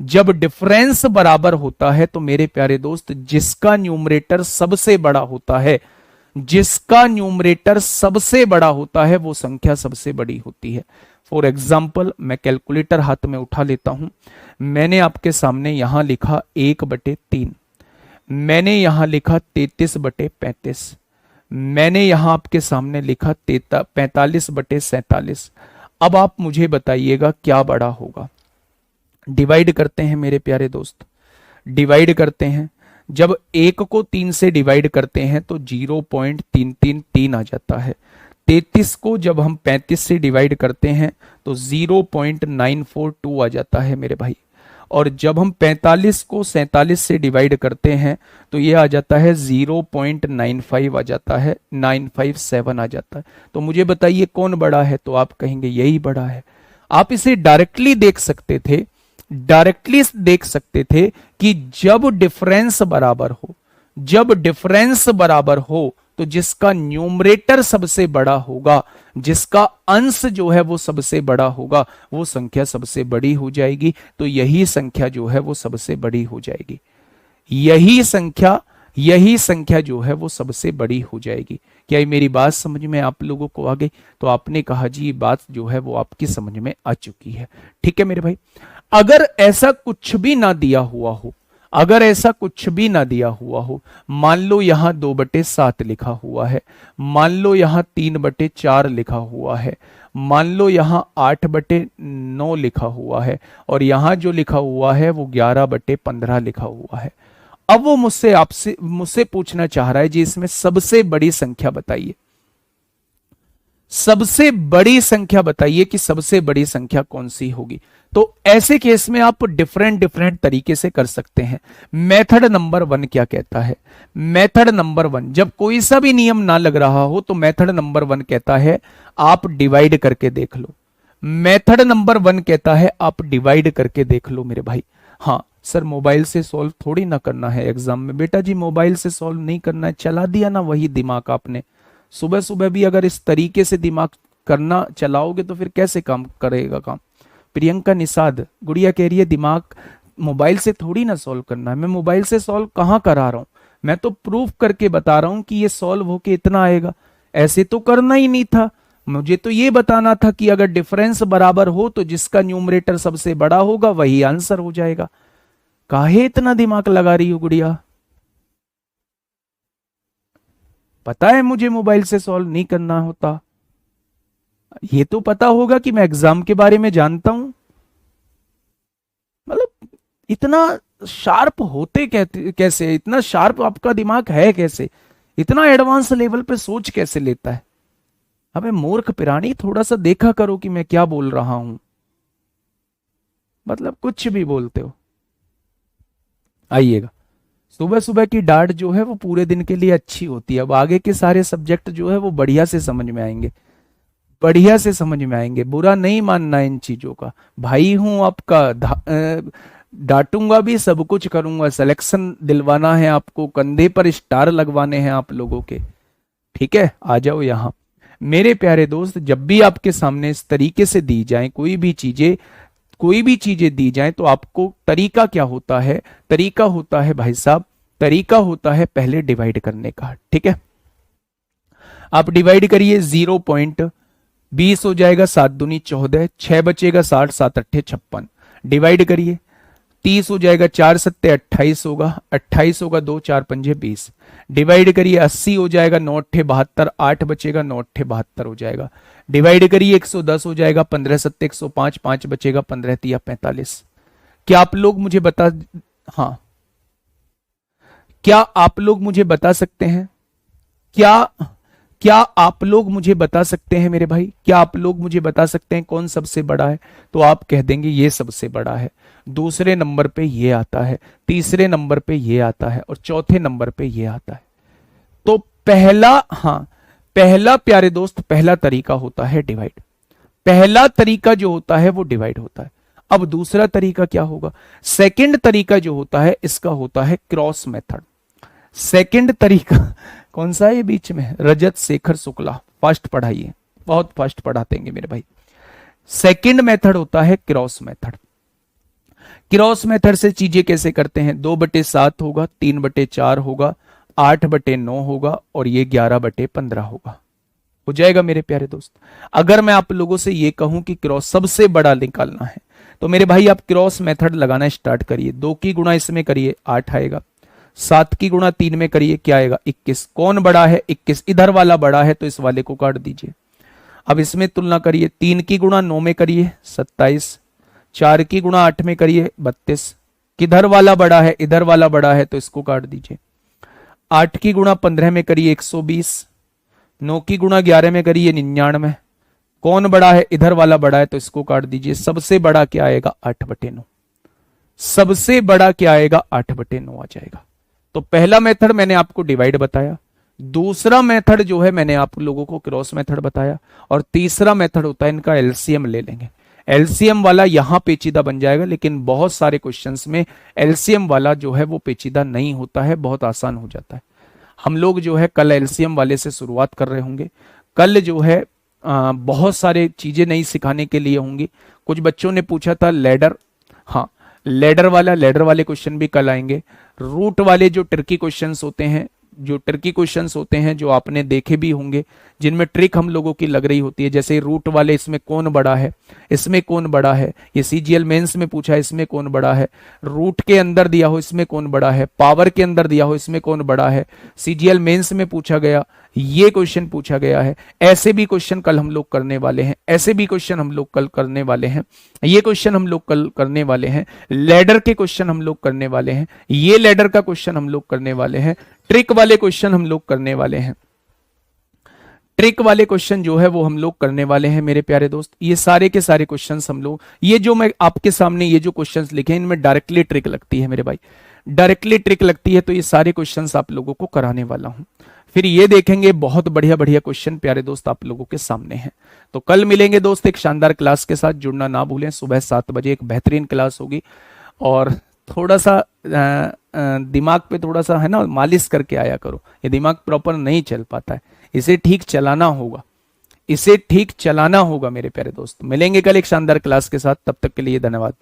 जब डिफरेंस बराबर होता है तो मेरे प्यारे दोस्त जिसका न्यूमरेटर सबसे बड़ा होता है, जिसका न्यूमरेटर सबसे बड़ा होता है वो संख्या सबसे बड़ी होती है। फॉर एग्जाम्पल मैं कैलकुलेटर हाथ में उठा लेता हूं, मैंने आपके सामने यहां लिखा 1/3, मैंने यहां लिखा 33/35, मैंने यहां आपके सामने लिखा 45/47। अब आप मुझे बताइएगा क्या बड़ा होगा? डिवाइड करते हैं मेरे प्यारे दोस्त, डिवाइड करते हैं। जब 1 को 3 से डिवाइड करते हैं तो 0.333 आ जाता है। 33 को जब हम 35 से डिवाइड करते हैं तो 0.942 आ जाता है मेरे भाई। और जब हम 45 को 47 से डिवाइड करते हैं तो ये आ जाता है 0.95 आ जाता है, 957 आ जाता है। तो मुझे बताइए कौन बड़ा है? तो आप कहेंगे यही बड़ा है। आप इसे डायरेक्टली देख सकते थे, डायरेक्टली देख सकते थे कि जब डिफरेंस बराबर हो, जब डिफरेंस बराबर हो तो जिसका न्यूमरेटर सबसे बड़ा होगा, जिसका अंश जो है वो सबसे बड़ा होगा, वो संख्या सबसे बड़ी हो जाएगी। तो यही संख्या जो है वो सबसे बड़ी हो जाएगी, यही संख्या जो है वो सबसे बड़ी हो जाएगी। क्या ये मेरी बात समझ में आप लोगों को आ गई? तो आपने कहा जी ये बात जो है वो आपकी समझ में आ चुकी है। ठीक है मेरे भाई। अगर ऐसा कुछ भी ना दिया हुआ हो, अगर ऐसा कुछ भी ना दिया हुआ हो, मान लो यहां 2/7 लिखा हुआ है, मान लो यहां 3/4 लिखा हुआ है, मान लो यहां 8/9 लिखा हुआ है, और यहां जो लिखा हुआ है वो 11/15 लिखा हुआ है। अब वो मुझसे पूछना चाह रहा है जी इसमें सबसे बड़ी संख्या बताइए, सबसे बड़ी संख्या बताइए कि सबसे बड़ी संख्या कौन सी होगी। तो ऐसे केस में आप डिफरेंट डिफरेंट तरीके से कर सकते हैं। मेथड नंबर 1 क्या कहता है? मेथड नंबर 1, जब कोई सा भी नियम ना लग रहा हो तो मेथड नंबर 1 कहता है आप डिवाइड करके देख लो। मेथड नंबर 1 कहता है आप डिवाइड करके देख लो मेरे भाई। हाँ सर मोबाइल से सॉल्व थोड़ी ना करना है एग्जाम में। बेटा जी मोबाइल से सॉल्व नहीं करना है, चला दिया ना वही दिमाग आपने। सुबह सुबह भी अगर इस तरीके से दिमाग करना चलाओगे तो फिर कैसे काम करेगा काम? प्रियंका निषाद गुड़िया कह रही है दिमाग मोबाइल से थोड़ी ना सॉल्व करना है। मैं मोबाइल से सॉल्व कहाँ करा रहा हूं, मैं तो प्रूफ करके बता रहा हूं कि ये सॉल्व होके इतना आएगा। ऐसे तो करना ही नहीं था, मुझे तो ये बताना था कि अगर डिफरेंस बराबर हो तो जिसका न्यूमरेटर सबसे बड़ा होगा वही आंसर हो जाएगा। काहे इतना दिमाग लगा रही हो गुड़िया? पता है मुझे मोबाइल से सॉल्व नहीं करना होता, ये तो पता होगा कि मैं एग्जाम के बारे में जानता हूं। मतलब इतना शार्प होते कैसे, इतना शार्प आपका दिमाग है कैसे, इतना एडवांस लेवल पे सोच कैसे लेता है? अबे मूर्ख प्राणी, थोड़ा सा देखा करो कि मैं क्या बोल रहा हूं। मतलब कुछ भी बोलते हो। आइएगा, सुबह सुबह की डांट जो है वो पूरे दिन के लिए अच्छी होती है। अब आगे के सारे सब्जेक्ट जो है वो बढ़िया से समझ में आएंगे, बढ़िया से समझ में आएंगे। बुरा नहीं मानना इन चीजों का, भाई हूं आपका, डांटूंगा भी, सब कुछ करूंगा। सिलेक्शन दिलवाना है आपको, कंधे पर स्टार लगवाने हैं आप लोगों के। ठीक है, आ जाओ यहां मेरे प्यारे दोस्त। जब भी आपके सामने इस तरीके से दी जाए कोई भी चीजें दी जाए तो आपको तरीका क्या होता है? तरीका होता है भाई साहब, तरीका होता है पहले डिवाइड करने का। ठीक है, आप डिवाइड करिए। 0.20 हो जाएगा, 7 दूनी 14, 6 बचेगा 60, 7 अट्ठे 56। डिवाइड करिए, 30 हो जाएगा, 4 सत्ते 28 होगा, 28 होगा, 2 4 पंजे 20। डिवाइड करिए, 80 हो जाएगा, 9 अट्ठे 72, 8 बचेगा, 9 अट्ठे 72 हो जाएगा। डिवाइड करिए, 110 हो जाएगा, 15 सत्ते 105, 5 बचेगा, 15 तिया 45। क्या आप लोग मुझे बता, हाँ क्या आप लोग मुझे बता सकते हैं, क्या क्या आप लोग मुझे बता सकते हैं मेरे भाई, क्या आप लोग मुझे बता सकते हैं कौन सबसे बड़ा है? तो आप कह देंगे ये सबसे बड़ा है, दूसरे नंबर पे ये आता है, तीसरे नंबर पे ये आता है, और चौथे नंबर पे ये आता है। तो पहला प्यारे दोस्त, पहला तरीका होता है डिवाइड। पहला तरीका जो होता है वो डिवाइड होता है। अब दूसरा तरीका क्या होगा? सेकंड तरीका जो होता है इसका होता है क्रॉस मेथड। सेकंड तरीका कौन सा है? बीच में रजत शेखर शुक्ला, फास्ट पढ़ाइए, बहुत फास्ट पढ़ाते हैं मेरे भाई। सेकंड मेथड होता है क्रॉस मेथड। क्रॉस मेथड से चीजें कैसे करते हैं? 2/7 होगा, 3/4 होगा, 8/9 होगा, और ये 11/15 होगा। हो जाएगा मेरे प्यारे दोस्त। अगर मैं आप लोगों से ये कहूं कि क्रॉस सबसे बड़ा निकालना है तो मेरे भाई आप क्रॉस मेथड लगाना स्टार्ट करिए। 2 की गुणा इसमें करिए, 8 आएगा। 7 की गुणा 3 में करिए, क्या आएगा? 21। कौन बड़ा है? 21। इधर वाला बड़ा है तो इस वाले को काट दीजिए। अब इसमें तुलना करिए, 3 की गुणा 9 में करिए, 27। 4 की गुणा 8 में करिए, 32। किधर वाला बड़ा है? इधर वाला बड़ा है तो इसको काट दीजिए। 8 की गुणा 15 में करिए, 120। 9 की गुणा 11 में करिए, 99। कौन बड़ा है? इधर वाला बड़ा है तो इसको काट दीजिए। सबसे बड़ा क्या आएगा? 8/9। सबसे बड़ा क्या आएगा? 8/9 आ जाएगा। तो पहला मेथड मैंने आपको डिवाइड बताया, दूसरा मेथड जो है मैंने आप लोगों को क्रॉस मेथड बताया, और तीसरा मेथड होता है इनका एलसीएम ले लेंगे। एलसीएम वाला यहां पेचीदा बन जाएगा, लेकिन बहुत सारे क्वेश्चंस में एलसीएम वाला जो है वो पेचीदा नहीं होता है, बहुत आसान हो जाता है। हम लोग जो है कल एलसीएम वाले से शुरुआत कर रहे होंगे। कल जो है बहुत सारे चीजें नई सिखाने के लिए होंगी। कुछ बच्चों ने पूछा था लेडर, हाँ लेडर वाले क्वेश्चन भी कल आएंगे। रूट वाले जो ट्रिकी क्वेश्चंस होते हैं, जो आपने देखे भी होंगे, जिनमें ट्रिक हम लोगों की लग रही होती है, जैसे रूट वाले, इसमें कौन बड़ा है, इसमें कौन बड़ा है, ये सीजीएल मेंस में पूछा है इसमें कौन बड़ा है, रूट के अंदर दिया हो इसमें कौन बड़ा है, पावर के अंदर दिया हो इसमें कौन बड़ा है, सीजीएल मेंस में पूछा गया, ये क्वेश्चन पूछा गया है। ऐसे भी क्वेश्चन कल हम लोग करने वाले हैं, ऐसे भी क्वेश्चन हम लोग कल करने वाले हैं, ये क्वेश्चन हम लोग कल करने वाले हैं, लैडर के क्वेश्चन हम लोग करने वाले हैं, ये लैडर का क्वेश्चन हम लोग करने वाले हैं, ट्रिक वाले क्वेश्चन हम लोग करने वाले हैं। ट्रिक वाले क्वेश्चन जो है वो हम लोग करने वाले हैं मेरे प्यारे दोस्त। ये सारे के सारे क्वेश्चंस हम लोग, ये जो मैं आपके सामने ये जो क्वेश्चंस लिखे हैं इनमें डायरेक्टली ट्रिक लगती है मेरे भाई, डायरेक्टली ट्रिक लगती है। तो ये सारे क्वेश्चंस आप लोगों को कराने वाला हूं। फिर ये देखेंगे बहुत बढ़िया बढ़िया क्वेश्चन प्यारे दोस्त आप लोगों के सामने हैं। तो कल मिलेंगे दोस्त एक शानदार क्लास के साथ, जुड़ना ना भूलें। सुबह 7 बजे एक बेहतरीन क्लास होगी, और थोड़ा सा दिमाग पे थोड़ा सा है ना मालिश करके आया करो, ये दिमाग प्रॉपर नहीं चल पाता है, इसे ठीक चलाना होगा, इसे ठीक चलाना होगा मेरे प्यारे दोस्त। मिलेंगे कल एक शानदार क्लास के साथ, तब तक के लिए धन्यवाद।